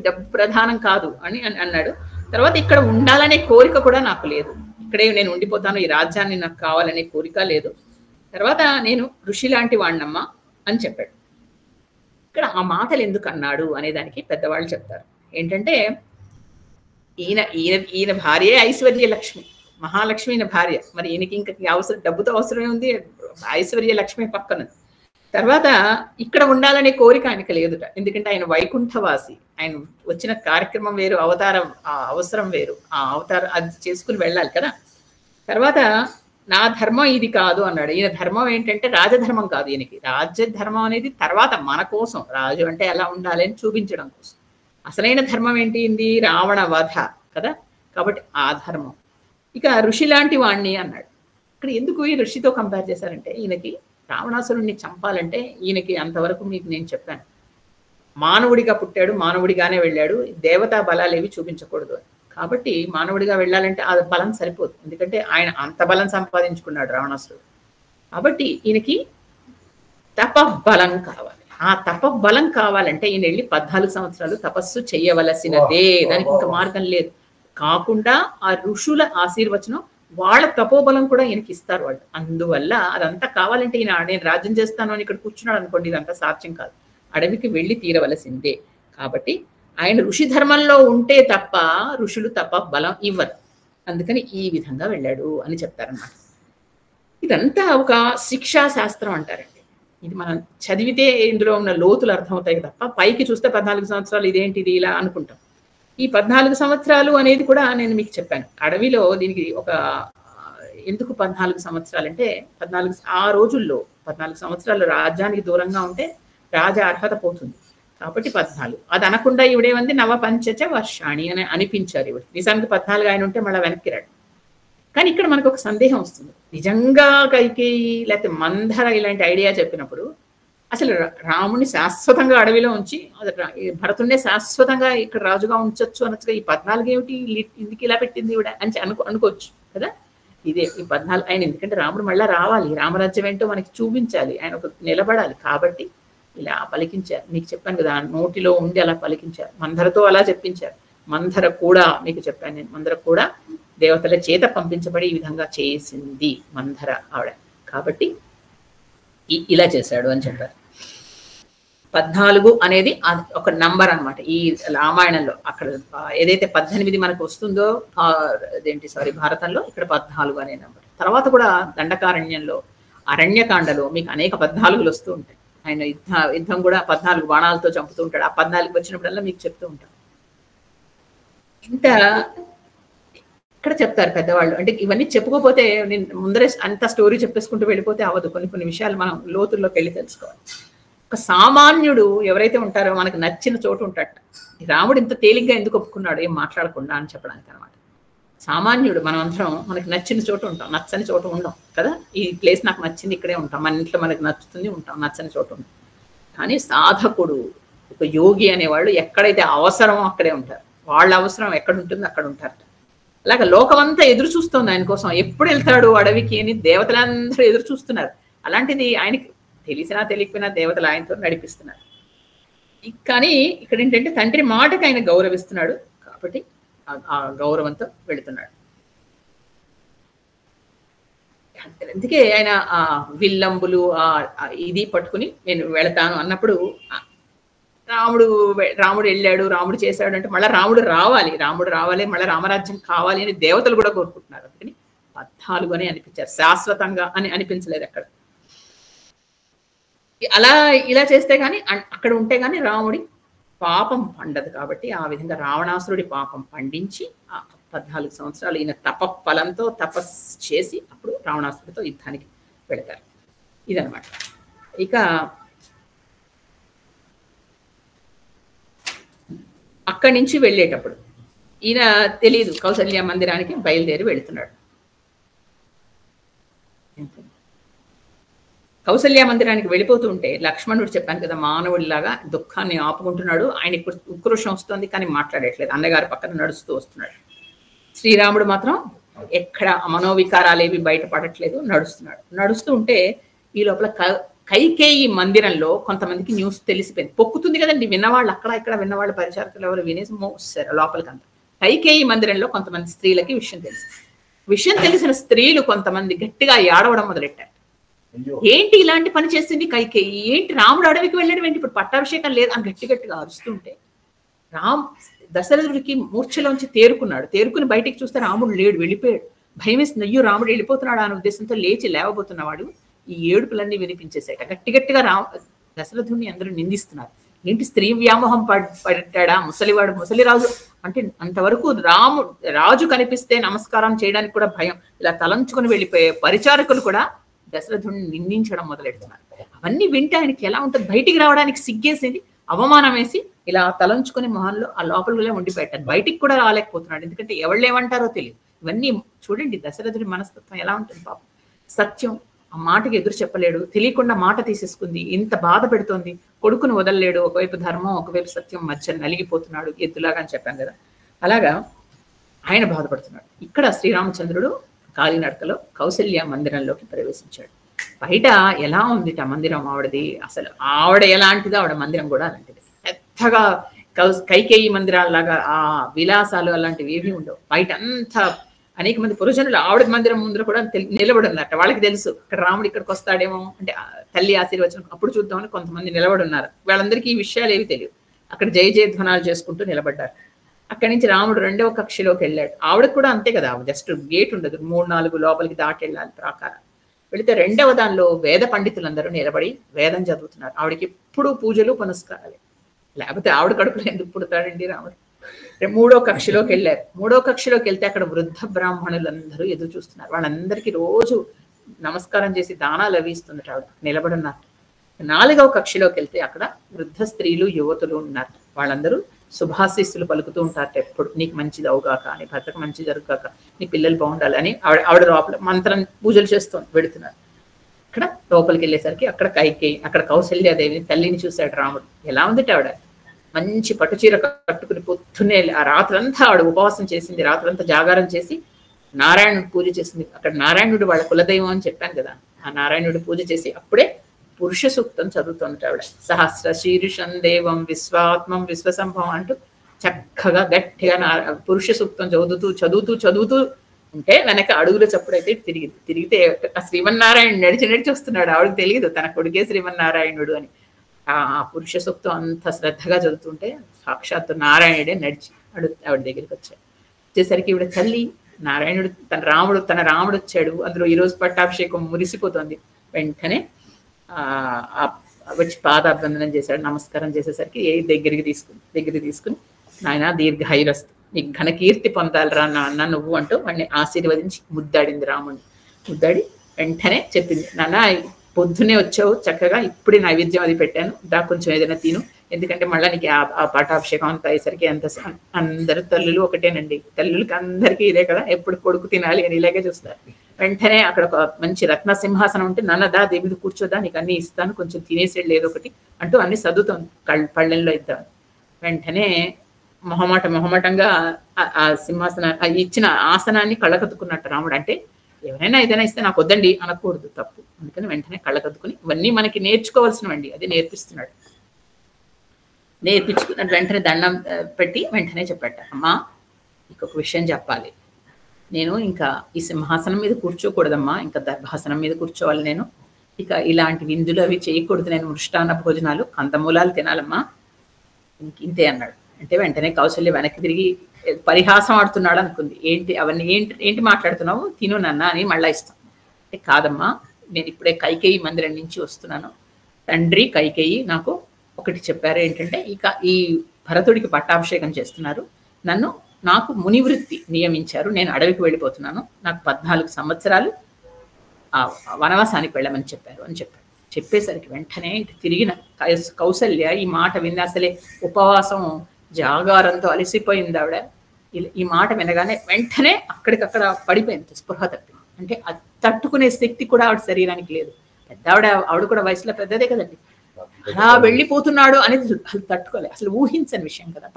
డబ్బు ప్రధానం కాదు అని అన్నాడు. తర్వాత ఇక్కడ ఉండాలనే కోరిక కూడా నాకు లేదు, ఇక్కడే నేను ఉండిపోతాను, ఈ రాజ్యాన్ని నాకు కావాలనే కోరిక లేదు, తర్వాత నేను ఋషి లాంటి వాడినమ్మా అని చెప్పాడు. ఇక్కడ ఆ మాటలు ఎందుకు అన్నాడు అనే దానికి పెద్దవాళ్ళు చెప్తారు. ఏంటంటే ఈయన భార్యే ఐశ్వర్య లక్ష్మి, మహాలక్ష్మి ఈయన భార్య. మరి ఈయనకి ఇంకా అవసరం, డబ్బుతో అవసరమే ఉంది, ఐశ్వర్య లక్ష్మి పక్కన. తర్వాత ఇక్కడ ఉండాలనే కోరిక ఆయనకి లేదుట, ఎందుకంటే ఆయన వైకుంఠవాసి, ఆయన వచ్చిన కార్యక్రమం వేరు, అవసరం వేరు, ఆ అవతారం అది చేసుకుని వెళ్ళాలి కదా. తర్వాత నా ధర్మం ఇది కాదు అన్నాడు. ఈయన ధర్మం ఏంటంటే రాజధర్మం కాదు, ఈయనకి రాజ్యధర్మం అనేది తర్వాత మన కోసం, రాజు అంటే ఎలా ఉండాలి అని చూపించడం కోసం. అసలైన ధర్మం ఏంటి, రావణ వధ కదా. కాబట్టి ఆ ధర్మం. ఇక ఋషి లాంటి వాణ్ణి అన్నాడు. ఇక్కడ ఎందుకు ఈ ఋషితో కంపేర్ చేశారంటే, ఈయనకి రావణాసురుణ్ణి చంపాలంటే ఈయనకి అంతవరకు మీకు నేను చెప్పాను, మానవుడిగా పుట్టాడు, మానవుడిగానే వెళ్ళాడు, దేవతా బలాలు ఏవి చూపించకూడదు. కాబట్టి మానవుడిగా వెళ్ళాలంటే ఆ బలం సరిపోదు, ఎందుకంటే ఆయన అంత బలం సంపాదించుకున్నాడు రావణాసురుడు. కాబట్టి ఈయనకి తపబలం కావాలి. ఆ తపబలం కావాలంటే ఈయన వెళ్ళి 14 సంవత్సరాలు తపస్సు చేయవలసినదే, దానికి ఇంకా మార్గం లేదు. కాకుండా ఆ ఋషుల ఆశీర్వచనం, వాళ్ళ తపోబలం కూడా ఈయనకి ఇస్తారు వాళ్ళు. అందువల్ల అదంతా కావాలంటే ఈయన నేను రాజ్యం చేస్తాను అని ఇక్కడ కూర్చున్నాడు అనుకోండి, ఇదంతా సాధ్యం కాదు, అడవికి వెళ్ళి తీరవలసిందే. కాబట్టి ఆయన ఋషి ధర్మంలో ఉంటే తప్ప ఋషులు తప బలం ఇవ్వరు, అందుకని ఈ విధంగా వెళ్ళాడు అని చెప్తారన్నమాట. ఇదంతా ఒక శిక్షా శాస్త్రం అంటారండి. ఇది మనం చదివితే ఇందులో ఉన్న లోతులు అర్థమవుతాయి తప్ప పైకి చూస్తే 14 సంవత్సరాలు ఇదేంటిది ఇలా అనుకుంటాం. ఈ 14 సంవత్సరాలు అనేది కూడా నేను మీకు చెప్పాను. అడవిలో దీనికి ఒక ఎందుకు 14 సంవత్సరాలు అంటే, 14 ఆ రోజుల్లో 14 సంవత్సరాలు రాజ్యానికి దూరంగా ఉంటే రాజ అర్హత పోతుంది కాబట్టి 14. అది అనకుండా ఈవిడేమంది నవపంచచ వర్షాణి అని అనిపించారు ఈవిడ. నిజానికి 14 ఆయన ఉంటే మళ్ళీ వెనక్కి రాడు. కానీ ఇక్కడ మనకు ఒక సందేహం వస్తుంది, నిజంగా కైకేయి లేకపోతే మంధర ఇలాంటి ఐడియా చెప్పినప్పుడు అసలు రాముని శాశ్వతంగా అడవిలో ఉంచి భరతుడినే శాశ్వతంగా ఇక్కడ రాజుగా ఉంచొచ్చు అనొచ్చుగా, ఈ 14 ఏమిటి ఇందుకు ఇలా పెట్టింది ఈవిడ అని అనుకోవచ్చు కదా. ఇదే ఈ 14 ఆయన, ఎందుకంటే రాముడు మళ్ళీ రావాలి, రామరాజ్యం ఏంటో మనకి చూపించాలి, ఆయన ఒక నిలబడాలి, కాబట్టి ఇలా పలికించారు. మీకు చెప్పాను కదా, నోటిలో ఉండి అలా పలికించారు. మంధరతో అలా చెప్పించారు. మంధర కూడా మీకు చెప్పాను నేను, మంధర కూడా దేవతల చేత పంపించబడి ఈ విధంగా చేసింది మంధర ఆవిడ, కాబట్టి ఇలా చేశాడు అని చెప్పారు. 14 అనేది ఒక నంబర్ అనమాట ఈ రామాయణంలో. అక్కడ ఏదైతే 18 మనకు వస్తుందో భారతంలో, ఇక్కడ 14 అనే నంబర్. తర్వాత కూడా దండకారణ్యంలో, అరణ్యకాండలో మీకు అనేక 14లు వస్తూ ఉంటాయి. ఆయన యుద్ధం కూడా 14 బాణాలతో చంపుతూ ఉంటాడు. ఆ 14 వచ్చినప్పుడల్లా మీకు చెప్తూ ఉంటాడు. ఇంత ఇక్కడ చెప్తారు పెద్దవాళ్ళు. అంటే ఇవన్నీ చెప్పుకోపోతే నేను ముందరే అంత స్టోరీ చెప్పేసుకుంటూ వెళ్ళిపోతే అవ్వదు. కొన్ని విషయాలు మనం లోతుల్లోకి వెళ్ళి తెలుసుకోవాలి. ఒక సామాన్యుడు ఎవరైతే ఉంటారో మనకు నచ్చిన చోటు ఉంటాట. రాముడు ఇంత తేలిగ్గా ఎందుకు ఒప్పుకున్నాడు ఏం మాట్లాడకుండా అని చెప్పడానికి అనమాట. సామాన్యుడు మనం అందరం మనకు నచ్చిన చోటు ఉంటాం, నచ్చని చోటు ఉండం కదా. ఈ ప్లేస్ నాకు నచ్చింది ఇక్కడే ఉంటాం, మన ఇంట్లో మనకు నచ్చుతుంది ఉంటాం, నచ్చని చోటు ఉంటాం. కానీ సాధకుడు, ఒక యోగి అనేవాళ్ళు ఎక్కడైతే అవసరమో అక్కడే ఉంటారు. వాళ్ళ అవసరం ఎక్కడ ఉంటుందో అక్కడ ఉంటారట. అలాగే లోకమంతా ఎదురు చూస్తుంది ఆయన కోసం, ఎప్పుడు వెళ్తాడు అడవికి అని దేవతలందరూ ఎదురు చూస్తున్నారు. అలాంటిది ఆయనకి తెలిసినా తెలియకపోయినా దేవతలు ఆయనతో నడిపిస్తున్నారు. కానీ ఇక్కడ ఏంటంటే తండ్రి మాటకి ఆయన గౌరవిస్తున్నాడు కాబట్టి ఆ గౌరవంతో వెళుతున్నాడు. అందుకే ఆయన ఆ విల్లంబులు ఇది పట్టుకుని నేను వెళతాను అన్నప్పుడు రాముడు వెళ్ళాడు, రాముడు చేశాడు అంటే మళ్ళీ రాముడు రావాలి, మళ్ళీ రామరాజ్యం కావాలి అని దేవతలు కూడా కోరుకుంటున్నారు. అందుకని 14 అని అనిపించారు, శాశ్వతంగా అని అనిపించలేదు అక్కడ. అలా ఇలా చేస్తే గాని, అక్కడ ఉంటే గాని రాముడి పాపం పండదు కాబట్టి ఆ విధంగా రావణాసురుడి పాపం పండించి 14 సంవత్సరాలు ఈయన ఫలంతో తపస్సు చేసి అప్పుడు రావణాసుడితో యుద్ధానికి వెళతారు. ఇదనమాట. ఇక అక్కడి నుంచి వెళ్ళేటప్పుడు ఈయన తెలియదు, కౌసల్య మందిరానికి బయలుదేరి వెళుతున్నాడు. కౌసల్య మందిరానికి వెళ్ళిపోతూ ఉంటే లక్ష్మణుడు, చెప్పాను కదా, మానవుడిలాగా దుఃఖాన్ని ఆపుకుంటున్నాడు. ఆయన ఉక్రోషం వస్తుంది కానీ మాట్లాడట్లేదు, అన్నగారి పక్కన నడుస్తూ వస్తున్నాడు. శ్రీరాముడు మాత్రం ఎక్కడ మనోవికారాలు ఏవి బయటపడట్లేదు, నడుస్తున్నాడు. నడుస్తూ ఉంటే ఈ లోపల కైకేయి మందిరంలో కొంతమందికి న్యూస్ తెలిసిపోయింది. పొక్కుతుంది కదండి, విన్నవాళ్ళు అక్కడ ఇక్కడ విన్నవాళ్ళు పరిచారకులు ఎవరు వినేసి మోసారు లోపలికి. అంతా కైకేయి మందిరంలో కొంతమంది స్త్రీలకి విషయం తెలిసిన స్త్రీలు కొంతమంది గట్టిగా ఏడవడం మొదలెట్టారు. ఏంటి ఇలాంటి పని చేసింది కైకేయి, ఏంటి రాముడు అడవికి వెళ్ళడం ఏంటి, ఇప్పుడు పట్టాభిషేకం లేదు అని గట్టిగా అరుస్తుంటే దశరథుడికి మూర్ఛలోంచి తేరుకుని బయటికి చూస్తే రాముడు లేడు, వెళ్ళిపోయాడు. భయం వేసింది, అయ్యో రాముడు వెళ్ళిపోతున్నాడు అనే ఉద్దేశంతో లేచి లేవబోతున్నవాడు ఈ ఏడుపులన్నీ వినిపించేసాట. గట్టిగా దశరథుడిని అందరూ నిందిస్తున్నారు. ఏంటి స్త్రీ వ్యామోహం పడ్డాడా, ముసలిరాజు అంటే అంతవరకు రాజు కనిపిస్తే నమస్కారం చేయడానికి కూడా భయం, ఇలా తలంచుకొని వెళ్ళిపోయే పరిచారకులు కూడా దశరథుడిని నిందించడం మొదలెడుతున్నారు. అవన్నీ వింటే ఆయనకి ఎలా ఉంటుంది, బయటికి రావడానికి సిగ్గేసింది, అవమానం వేసి ఇలా తలంచుకొని మొహంలో ఆ లోపలనే ఉండిపోయాడు. బయటికి కూడా రాలేకపోతున్నాడు, ఎందుకంటే ఎవళ్ళు ఏమంటారో తెలియదు. ఇవన్నీ చూడండి దశరథుడి మనస్తత్వం ఎలా ఉంటుంది. పాపం సత్యం ఆ మాటకి ఎదురు చెప్పలేడు, తెలియకుండా మాట తీసేసుకుంది, ఇంత బాధ పెడుతోంది. కొడుకును వదలలేడు, ఒకవైపు ధర్మం ఒకవైపు సత్యం మధ్య నలిగిపోతున్నాడు, ఎద్దులాగా అని చెప్పాం కదా, అలాగా ఆయన బాధపడుతున్నాడు. ఇక్కడ శ్రీరామచంద్రుడు కాలినడకలో కౌసల్య మందిరంలోకి ప్రవేశించాడు. బయట ఎలా ఉంది ఆ మందిరం ఆవిడది, అసలు ఆవిడ ఎలాంటిదో ఆవిడ మందిరం కూడా అలాంటిది. పెద్దగా కైకేయి మందిరాల్లాగా ఆ విలాసాలు అలాంటివి ఏమీ ఉండవు. బయట అంతా అనేక మంది పురుషనులు ఆవిడ మందిరం ముందర కూడా నిలబడి ఉన్నట్ట. వాళ్ళకి తెలుసు ఇక్కడ రాముడు ఇక్కడికి వస్తాడేమో, అంటే తల్లి ఆశీర్వచనం అప్పుడు చూద్దామని కొంతమంది నిలబడి ఉన్నారు. వాళ్ళందరికీ ఈ విషయాలు ఏవి తెలియదు. అక్కడ జయ జయధ్వనాలు చేసుకుంటూ నిలబడ్డారు. అక్కడి నుంచి రాముడు 2వ కక్షలోకి వెళ్ళాడు. ఆవిడకు కూడా అంతే కదా, జస్ట్ గేట్ ఉండదు, 3-4 లోపలికి దాటి వెళ్ళాలి ప్రాకారం. వెళితే 2వ దానిలో వేద పండితులందరూ నిలబడి వేదం చదువుతున్నారు. ఆవిడకి ఎప్పుడూ పూజలు పునస్కారాలు, లేకపోతే ఆవిడ కడుపులో ఎందుకు పుడతాడండి రాముడు. 3వ కక్షలోకి వెళ్ళారు. 3వ కక్షలోకి వెళ్తే అక్కడ వృద్ధ బ్రాహ్మణులందరూ ఎదురు చూస్తున్నారు. వాళ్ళందరికీ రోజు నమస్కారం చేసి దానాలు అవి ఇస్తున్నట్టు ఆవిడ నిలబడున్నారు. 4వ కక్షలోకి వెళ్తే అక్కడ వృద్ధ స్త్రీలు యువతులు ఉన్నారు. వాళ్ళందరూ శుభాశీస్సులు పలుకుతూ ఉంటారట. ఎప్పుడు నీకు మంచిది అవుగాక, నీ భర్తకు మంచి జరుగుగాక, నీ పిల్లలు బాగుండాలి అని ఆవిడ లోపల మంత్రం పూజలు చేస్తూ వెళుతున్నారు. ఇక్కడ లోపలికి వెళ్ళేసరికి అక్కడ కైకేయి, అక్కడ కౌసల్యాదేవి తల్లిని చూశాడు రాముడు. ఎలా ఉందిట ఆవిడ, మంచి పట్టుచీర కట్టుకుని పొద్దున్నే ఆ రాత్రంతా ఆవిడ ఉపవాసం చేసింది, రాత్రంతా జాగారం చేసి నారాయణుడు పూజ చేసింది. అక్కడ నారాయణుడు వాళ్ళ కులదైవం అని చెప్పాను కదా, ఆ నారాయణుడు పూజ చేసి అప్పుడే పురుష సూక్తం చదువుతున్నట్టు ఆవిడ. సహస్ర శీర్షం దేవం విశ్వాత్మం విశ్వసంభవం అంటూ చక్కగా గట్టిగా పురుష సూక్తం చదువుతూ ఉంటే వెనక అడుగుల చప్పుడైతే తిరిగితే ఆ శ్రీమన్నారాయణ నడిచి వస్తున్నాడు. ఆవిడకి తెలియదు తన కొడుకే శ్రీమన్నారాయణుడు అని. ఆ పురుష సూక్తం అంత శ్రద్ధగా చదువుతుంటే సాక్షాత్తు నారాయణుడే నడిచి ఆవిడ దగ్గరికి వచ్చాడు. వచ్చేసరికి ఈవిడ తల్లి నారాయణుడు తన రాముడు వచ్చాడు, అందులో ఈరోజు పట్టాభిషేకం మురిసిపోతుంది. వెంటనే వచ్చి పాదాభివందనం చేశాడు. నమస్కారం చేసేసరికి దగ్గరికి తీసుకుని నాయన దీర్ఘాయురస్తు, నీకు ఘనకీర్తి పొందాలిరా నాన్న నువ్వు అంటూ వాడిని ఆశీర్వదించి ముద్దాడింది రాముడిని. ముద్దాడి వెంటనే చెప్పింది, నాన్న పొద్దునే వచ్చావు చక్కగా, ఇప్పుడే నైవేద్యం అది పెట్టాను, దా కొంచెం ఏదైనా తిను, ఎందుకంటే మళ్ళీ నీకు ఆ పట్టాభిషేకం అంతా అయ్యేసరికి ఎంత. అందరు తల్లులు ఒకటేనండి, తల్లులకి అందరికీ ఇదే కదా, ఎప్పుడు కొడుకు తినాలి అని ఇలాగే చూస్తారు. వెంటనే అక్కడ ఒక మంచి రత్న సింహాసనం ఉంటే, నాన్న దా దేవి మీద కూర్చోదా, నీకు అన్ని ఇస్తాను, కొంచెం తినేసేది లేదు ఒకటి అంటూ అన్ని చదువుతాను పళ్ళెల్లో ఇద్దాం. వెంటనే మొహమాటంగా ఆ సింహాసన ఇచ్చిన ఆసనాన్ని కళ్ళకద్దుకున్నట్టు రాముడు. అంటే ఎవరైనా ఏదైనా ఇస్తే నాకు వద్దండి అనకూడదు, తప్పు. అందుకని వెంటనే కళ్ళకద్దుకుని ఇవన్నీ మనకి నేర్చుకోవాల్సినవండి, అది నేర్పిస్తున్నాడు. నేర్పించుకున్నట్టు వెంటనే దండం పెట్టి వెంటనే చెప్పాట, అమ్మా ఇంకొక విషయం చెప్పాలి, నేను ఇంకా ఈ సింహాసనం మీద కూర్చోకూడదమ్మా, ఇంకా దర్భాసనం మీద కూర్చోవాలి నేను, ఇక ఇలాంటి విందులు అవి చేయకూడదు, నేను మృష్టాన్న భోజనాలు కందమూలాలు తినాలమ్మా, ఇంతే అన్నాడు. అంటే వెంటనే కౌశల్య వెనక్కి తిరిగి పరిహాసం ఆడుతున్నాడు అనుకుంది. అవన్నీ ఏంటి మాట్లాడుతున్నావు, తిను నాన్న అని మళ్ళా ఇస్తాం. అంటే కాదమ్మా, నేను ఇప్పుడే కైకేయి మందిరం నుంచి వస్తున్నాను, తండ్రి కైకేయి నాకు ఒకటి చెప్పారు, ఏంటంటే ఇక ఈ భరతుడికి పట్టాభిషేకం చేస్తున్నారు, నన్ను నాకు మునివృత్తి నియమించారు, నేను అడవికి వెళ్ళిపోతున్నాను, నాకు 14 సంవత్సరాలు ఆ వనవాసానికి వెళ్ళమని చెప్పారు అని చెప్పారు. చెప్పేసరికి వెంటనే ఇటు తిరిగిన కౌసల్య ఈ మాట వింది. అసలే ఉపవాసం జాగారంతో అలసిపోయింది ఆవిడ. ఈ మాట వినగానే వెంటనే అక్కడికక్కడ పడిపోయింది, స్పృహ తప్పింది. అంటే అది తట్టుకునే శక్తి కూడా ఆవిడ శరీరానికి లేదు. పెద్ద ఆవిడ కూడా వయసులో పెద్దదే కదండి. అలా వెళ్ళిపోతున్నాడు అనేది అసలు తట్టుకోలే, అసలు ఊహించని విషయం కదా.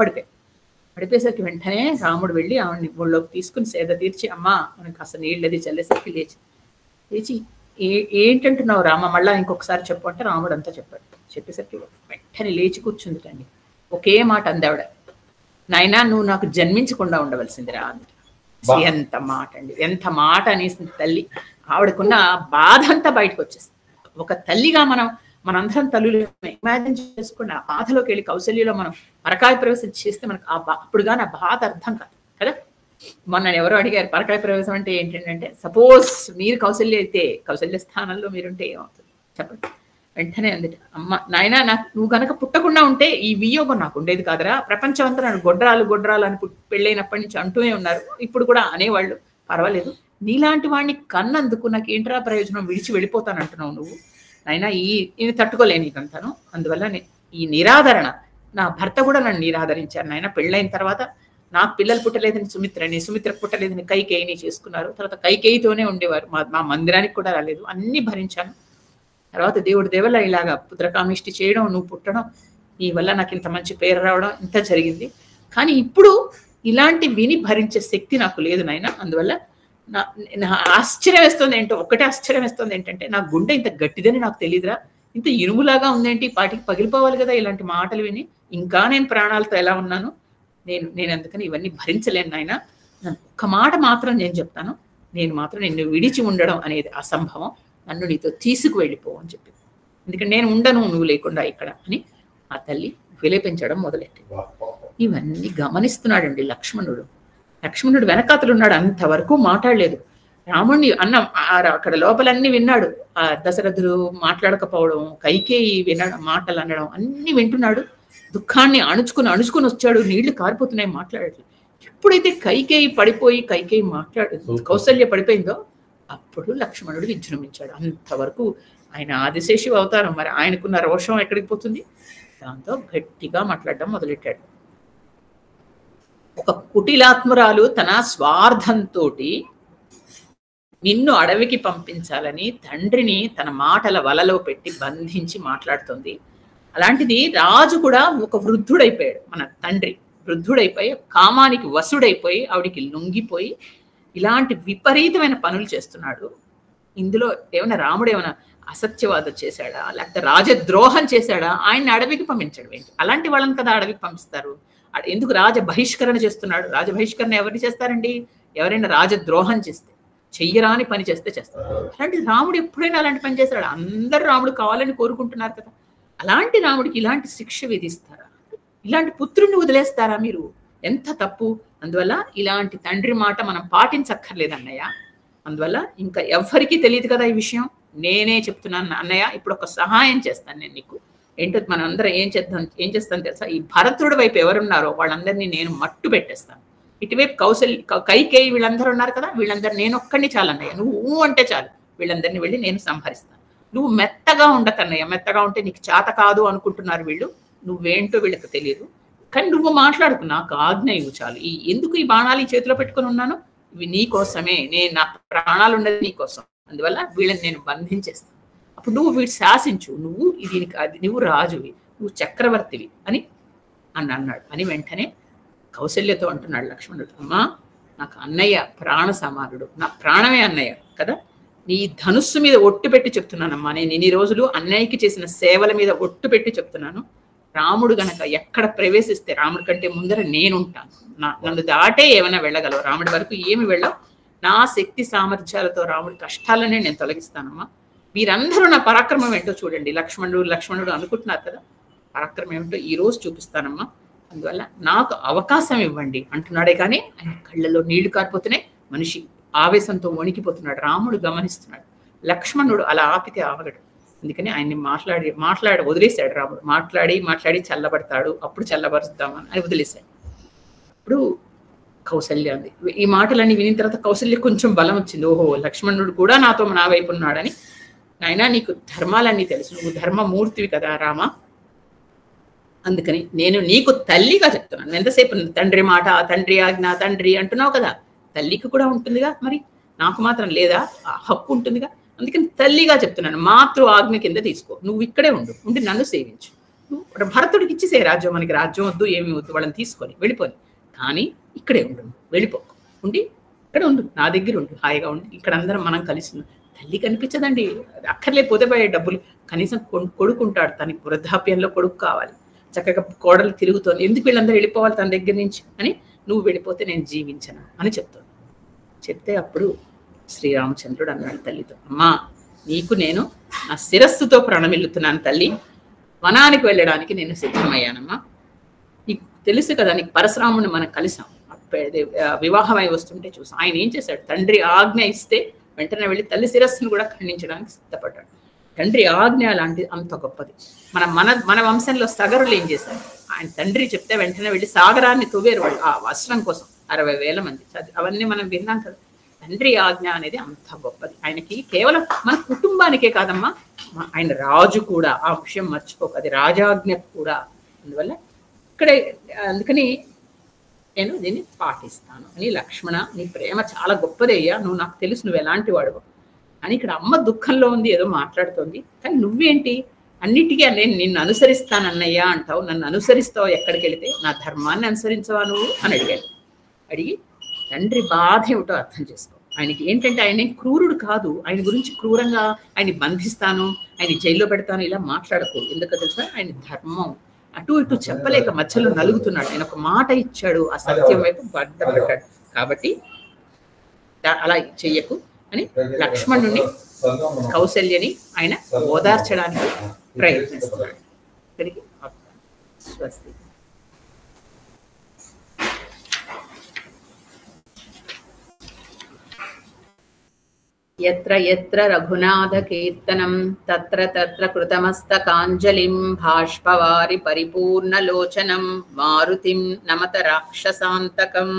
పడిపోయేసరికి వెంటనే రాముడు వెళ్ళి ఆవిడని ఊళ్ళోకి తీసుకుని సేద తీర్చి, అమ్మ మనకి కాస్త నీళ్ళది చల్లేసరికి లేచి ఏంటంటున్నావు రామ, మళ్ళా ఇంకొకసారి చెప్పు అంటే రాముడు అంతా చెప్పాడు. చెప్పేసరికి వెంటనే లేచి కూర్చుందిటండి. ఒకే మాట అందావిడ, నాయనా నువ్వు నాకు జన్మించకుండా ఉండవలసిందిరా అంది. ఎంత మాట అండి, ఎంత మాట అనేసింది తల్లి. ఆవిడకున్న బాధ అంతా బయటకు వచ్చేసింది. ఒక తల్లిగా మనందరం తల్లులు ఇమాజిన్ చేసుకుని ఆ బాధలోకి వెళ్ళి కౌశల్యలో మనం పరకాయ ప్రవేశం చేస్తే మనకు అప్పుడు కానీ ఆ బాధ అర్థం కాదు కదా. మొన్న ఎవరో అడిగారు పరకాయ ప్రవేశం అంటే ఏంటంటే, సపోజ్ మీరు కౌశల్య అయితే, కౌశల్య స్థానంలో మీరుంటే ఏమవుతుంది చెప్పండి. వెంటనే అందుట, అమ్మ నాయనా నువ్వు కనుక పుట్టకుండా ఉంటే ఈ వియోగం నాకు ఉండేది కాదురా. ప్రపంచం అంతా నన్ను గొడ్రాలు అని పెళ్ళైనప్పటి నుంచి అంటూనే ఉన్నారు, ఇప్పుడు కూడా అనేవాళ్ళు. పర్వాలేదు, నీలాంటి వాడిని కన్నందుకు నాకు ఏంట్రా ప్రయోజనం, విడిచి వెళ్ళిపోతాను అంటున్నావు నువ్వు. నాయనా ఇది తట్టుకోలేని ఇదంతాను. అందువల్ల ఈ నిరాదరణ, నా భర్త కూడా నన్ను నిరాదరించారు నాయన. పెళ్ళైన తర్వాత నాకు పిల్లలు పుట్టలేదని సుమిత్ర పుట్టలేదని కైకేయిని చేసుకున్నారు. తర్వాత కైకేయితోనే ఉండేవారు, మా మందిరానికి కూడా రాలేదు. అన్ని భరించాను. తర్వాత దేవుడి దేవల్ల ఇలాగా పుత్రకామిష్టి చేయడం, నువ్వు పుట్టడం, ఈ వల్ల నాకు ఇంత మంచి పేరు రావడం ఇంత జరిగింది. కానీ ఇప్పుడు ఇలాంటి విని భరించే శక్తి నాకు లేదు నాయన. అందువల్ల నా ఆశ్చర్యం వేస్తుంది ఏంటో, ఒక్కటే ఆశ్చర్యం వేస్తుంది ఏంటంటే, నా గుండె ఇంత గట్టిదని నాకు తెలియదురా, ఇంత ఇనుములాగా ఉందేంటి, పాటికి పగిలిపోవాలి కదా ఇలాంటి మాటలు విని. ఇంకా నేను ప్రాణాలతో ఎలా ఉన్నాను, నేను అందుకని ఇవన్నీ భరించలేను నాయన. ఒక్క మాట మాత్రం నేను చెప్తాను, నేను మాత్రం నిన్ను విడిచి ఉండడం అనేది అసంభవం, నన్ను నీతో తీసుకు వెళ్ళిపో అని చెప్పి, ఎందుకంటే నేను ఉండను నువ్వు లేకుండా ఇక్కడ అని ఆ తల్లి విలేపించడం మొదలెట్టింది. ఇవన్నీ గమనిస్తున్నాడండి లక్ష్మణుడు వెనకాతలు ఉన్నాడు. అంతవరకు మాట్లాడలేదు. రాముడిని అక్కడ లోపలన్నీ విన్నాడు. ఆ దశరథుడు మాట్లాడకపోవడం, కైకేయి వినడం, మాటలు అనడం అన్ని వింటున్నాడు. దుఃఖాన్ని అణుచుకుని వచ్చాడు. నీళ్లు కారిపోతున్నాయి, మాట్లాడట్లేదు. ఎప్పుడైతే కైకేయి కౌసల్య పడిపోయిందో అప్పుడు లక్ష్మణుడు విజృంభించాడు. అంతవరకు ఆయన ఆదిశేషి అవతారం, మరి ఆయనకున్న రోషం ఎక్కడికి పోతుంది. దాంతో గట్టిగా మాట్లాడడం మొదలెట్టాడు. ఒక కుటిలాత్మురాలు తన స్వార్థంతో నిన్ను అడవికి పంపించాలని తండ్రిని తన మాటల వలలో పెట్టి బంధించి మాట్లాడుతుంది. అలాంటిది రాజు కూడా ఒక వృద్ధుడైపోయాడు. మన తండ్రి వృద్ధుడైపోయి కామానికి వసుడైపోయి ఆవిడికి లొంగిపోయి ఇలాంటి విపరీతమైన పనులు చేస్తున్నాడు. ఇందులో ఏమైనా రాముడు ఏమైనా అసత్యవాదం చేశాడా, లేకపోతే రాజద్రోహం చేశాడా? ఆయన్ని అడవికి పంపించడం ఏంటి? అలాంటి వాళ్ళని కదా అడవికి పంపిస్తారు. ఎందుకు రాజ బహిష్కరణ చేస్తున్నాడు? రాజ బహిష్కరణ ఎవరిని చేస్తారండి? ఎవరైనా రాజద్రోహం చేస్తే, చెయ్యరాని పని చేస్తే చేస్తారు. అలాంటి రాముడు ఎప్పుడైనా అలాంటి పని చేస్తాడు? అందరూ రాముడు కావాలని కోరుకుంటున్నారు కదా. అలాంటి రాముడికి ఇలాంటి శిక్ష విధిస్తారా? ఇలాంటి పుత్రుడిని వదిలేస్తారా మీరు? ఎంత తప్పు. అందువల్ల ఇలాంటి తండ్రి మాట మనం పాటించక్కర్లేదు అన్నయ్య. అందువల్ల ఇంకా ఎవ్వరికీ తెలియదు కదా ఈ విషయం, నేనే చెప్తున్నాను అన్నయ్య. ఇప్పుడు ఒక సహాయం చేస్తాను నేను నీకు. ఏంటో మనం అందరం ఏం చేస్తాను తెలుసా? ఈ భరతుడి వైపు ఎవరున్నారో వాళ్ళందరినీ నేను మట్టు పెట్టేస్తాను. ఇటువైపు కైకేయి వీళ్ళందరూ ఉన్నారు కదా, వీళ్ళందరూ నేను ఒక్కడిని చాలన్నయ్య, నువ్వు అంటే చాలు, వీళ్ళందరినీ వెళ్ళి నేను సంహరిస్తాను. నువ్వు మెత్తగా ఉండకన్నయ్య, మెత్తగా ఉంటే నీకు చేత కాదు అనుకుంటున్నారు వీళ్ళు, నువ్వేంటో వీళ్ళకి తెలియదు. కానీ నువ్వు మాట్లాడుకు, నాకు ఆజ్ఞ ఇవ్వు చాలు. ఎందుకు ఈ బాణాలు ఈ చేతిలో పెట్టుకుని ఉన్నాను? ఇవి నీ కోసమే, నా ప్రాణాలు ఉన్నది నీ కోసం. అందువల్ల వీళ్ళని నేను బంధించేస్తాను. అప్పుడు నువ్వు వీడు శాసించు, నువ్వు రాజువి, నువ్వు చక్రవర్తివి అని అన్నాడు. అని వెంటనే కౌశల్యతో అంటున్నాడు లక్ష్మణుడు, అమ్మా నాకు అన్నయ్య ప్రాణ సమానుడు, నా ప్రాణమే అన్నయ్య కదా, నీ ధనుస్సు మీద ఒట్టు పెట్టి చెప్తున్నానమ్మా. నేను ఇన్ని రోజులు అన్నయ్యకి చేసిన సేవల మీద ఒట్టు పెట్టి చెప్తున్నాను. రాముడు గనక ఎక్కడ ప్రవేశిస్తే రాముడి కంటే ముందర నేనుంటాను. నన్ను దాటే ఏమైనా వెళ్ళగలవు, రాముడి వరకు ఏమి వెళ్ళవు. నా శక్తి సామర్థ్యాలతో రాముడి కష్టాలనే నేను తొలగిస్తానమ్మా. మీరందరూ నా పరాక్రమం ఏంటో చూడండి. లక్ష్మణుడు అనుకుంటున్నారు కదా, పరాక్రమం ఏమిటో ఈ రోజు చూపిస్తానమ్మా. అందువల్ల నాకు అవకాశం ఇవ్వండి అంటున్నాడే కానీ ఆయన కళ్ళలో నీళ్లు కారిపోతున్నాయి. మనిషి ఆవేశంతో వణికిపోతున్నాడు. రాముడు గమనిస్తున్నాడు. లక్ష్మణుడు అలా ఆపితే ఆగడు. అందుకని ఆయన్ని మాట్లాడి వదిలేశాడు. రాముడు మాట్లాడి చల్లబడతాడు, అప్పుడు చల్లబరుస్తామని అని వదిలేశాడు. ఇప్పుడు కౌసల్య అంది. ఈ మాటలన్నీ వినిన తర్వాత కౌసల్య కొంచెం బలం వచ్చింది. ఓహో, లక్ష్మణుడు కూడా నా వైపు ఉన్నాడని. నాయనా, నీకు ధర్మాలన్నీ తెలుసు, నువ్వు ధర్మమూర్తివి కదా రామ, అందుకని నేను నీకు తల్లిగా చెప్తున్నాను. ఎంతసేపు తండ్రి మాట, తండ్రి ఆజ్ఞ, తండ్రి అంటున్నావు కదా, తల్లికి కూడా ఉంటుందిగా, మరి నాకు మాత్రం లేదా? ఆ హక్కు ఉంటుందిగా. అందుకని తల్లిగా చెప్తున్నాను, మాతృ ఆజ్ఞ కింద తీసుకో, నువ్వు ఇక్కడే ఉండి నన్ను సేవించు. నువ్వు భరతుడికి ఇచ్చేసే రాజ్యం, మనకి రాజ్యం వద్దు, ఏమి వద్దు, వాళ్ళని తీసుకొని వెళ్ళిపోని, కానీ ఇక్కడే ఉండు, వెళ్ళిపోకు, ఉండి ఇక్కడ ఉండు, నా దగ్గర ఉండు, హాయిగా ఉండి, ఇక్కడ అందరం మనం కలిసి. తల్లి కనిపించదండి, అక్కర్లేకపోతే పోయే డబ్బులు, కనీసం కొడుకుంటాడు, తనకి వృద్ధాప్యంలో కొడుకు కావాలి, చక్కగా కోడలు తిరుగుతోంది, ఎందుకు వీళ్ళందరూ వెళ్ళిపోవాలి తన దగ్గర నుంచి అని, నువ్వు వెళ్ళిపోతే నేను జీవించను అని చెప్తాను. చెప్తే అప్పుడు శ్రీరామచంద్రుడు అన్నాడు తల్లితో, అమ్మా, నీకు నేను నా శిరస్సుతో ప్రణమిల్లుతున్నాను తల్లి, వనానికి వెళ్ళడానికి నేను సిద్ధమయ్యానమ్మా. నీకు తెలుసు కదా, నీకు పరశురాముని మనం కలిసాం, వివాహమై వస్తుంటే చూసాం. ఆయన ఏం చేశాడు, తండ్రి ఆజ్ఞ ఇస్తే వెంటనే వెళ్ళి తల్లి శిరస్సును కూడా ఖండించడానికి సిద్ధపడ్డాడు. తండ్రి ఆజ్ఞ లాంటి అంత గొప్పది. మన వంశంలో సగరులు ఏం చేశారు, ఆయన తండ్రి చెప్తే వెంటనే వెళ్ళి సాగరాన్ని తవ్వేరు వాళ్ళు ఆ వస్త్రం కోసం, 60,000 మంది. అవన్నీ మనం విన్నాం కదా. తండ్రి ఆజ్ఞ అనేది అంత గొప్పది. ఆయనకి కేవలం మన కుటుంబానికే కాదమ్మా, ఆయన రాజు కూడా, ఆ విషయం మర్చిపోక, అది రాజాజ్ఞ కూడా. అందువల్ల ఇక్కడే, అందుకని నేను దీన్ని పాటిస్తాను అని. లక్ష్మణ, నీ ప్రేమ చాలా గొప్పదయ్యా, నువ్వు నాకు తెలుసు, నువ్వు ఎలాంటి వాడు అని. ఇక్కడ అమ్మ దుఃఖంలో ఉంది, ఏదో మాట్లాడుతోంది, కానీ నువ్వేంటి అన్నిటికీ నేను నిన్ను అనుసరిస్తానన్నయ్యా అంటావు, నన్ను అనుసరిస్తావు ఎక్కడికి వెళితే, నా ధర్మాన్ని అనుసరించవా నువ్వు అని అడిగాడు. అడిగి తండ్రి బాధ ఏమిటో అర్థం చేసుకో. ఆయనకి ఏంటంటే, ఆయన క్రూరుడు కాదు, ఆయన గురించి క్రూరంగా ఆయన బంధిస్తాను, ఆయన జైల్లో పెడతాను ఇలా మాట్లాడకు. ఎందుకు తెలుసా, ఆయన ధర్మం అటు ఇటు చెప్పలేక మధ్యలో నలుగుతున్నాడు. ఆయన ఒక మాట ఇచ్చాడు, ఆ సత్యం వైపు బద్దపడ్డాడు. కాబట్టి అలా చెయ్యకు అని లక్ష్మణుని, కౌసల్యని ఆయన ఓదార్చడానికి ప్రయత్నిస్తున్నాడు. ఇక్కడికి స్వస్తి. యత్ర యత్ర రఘునాథ కీర్తనం తత్ర తత్ర కృతమస్తకాంజలిం భాష్పవారి పరిపూర్ణలోచనం మారుతిం నమత రాక్షసాంతకం.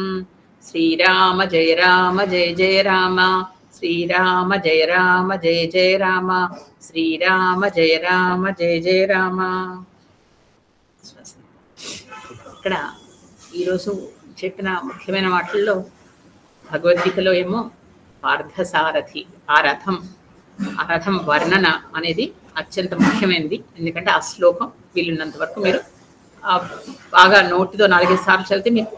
శ్రీరామ జయ రామ జయ జయ రామ, శ్రీరామ జయ రామ జయ జయ రామ, శ్రీరామ జయ రామ జయ జయ రామ. ఇక్కడ ఈరోజు చెప్పిన ముఖ్యమైన వాటిల్లో భగవద్గీతలో ఏమో పార్థసారథి, ఆ రథం వర్ణన అనేది అత్యంత ముఖ్యమైనది. ఎందుకంటే ఆ శ్లోకం వీలున్నంత వరకు మీరు బాగా నోటితో 4-5 సార్లు చదివితే మీకు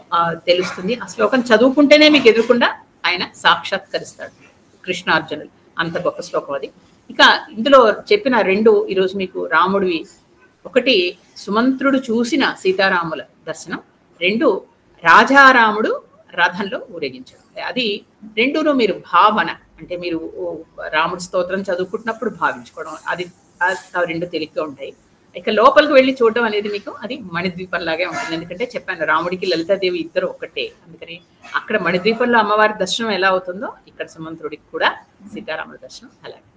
తెలుస్తుంది. ఆ శ్లోకం చదువుకుంటేనే మీకు ఎదురుకుండా ఆయన సాక్షాత్కరిస్తాడు, కృష్ణార్జునులు. అంత గొప్ప శ్లోకం అది. ఇక ఇందులో చెప్పిన 2 ఈరోజు మీకు రాముడివి. ఒకటి సుమంత్రుడు చూసిన సీతారాముల దర్శనం, 2 రాజారాముడు రథంలో ఊరేగించడం. అది 2ను మీరు భావన, అంటే మీరు రాముడి స్తోత్రం చదువుకుంటున్నప్పుడు భావించుకోవడం, అది 2 తేలిగ్గా ఉంటాయి. ఇక లోపలికి వెళ్ళి చూడడం అనేది మీకు అది మణిద్వీపం లాగే ఉంటుంది. ఎందుకంటే చెప్పాను, రాముడికి లలితాదేవి ఇద్దరు ఒకటే. అందుకని అక్కడ మణిద్వీపంలో అమ్మవారి దర్శనం ఎలా అవుతుందో ఇక్కడ సుమంత్రుడికి కూడా సీతారాముల దర్శనం అలాగే.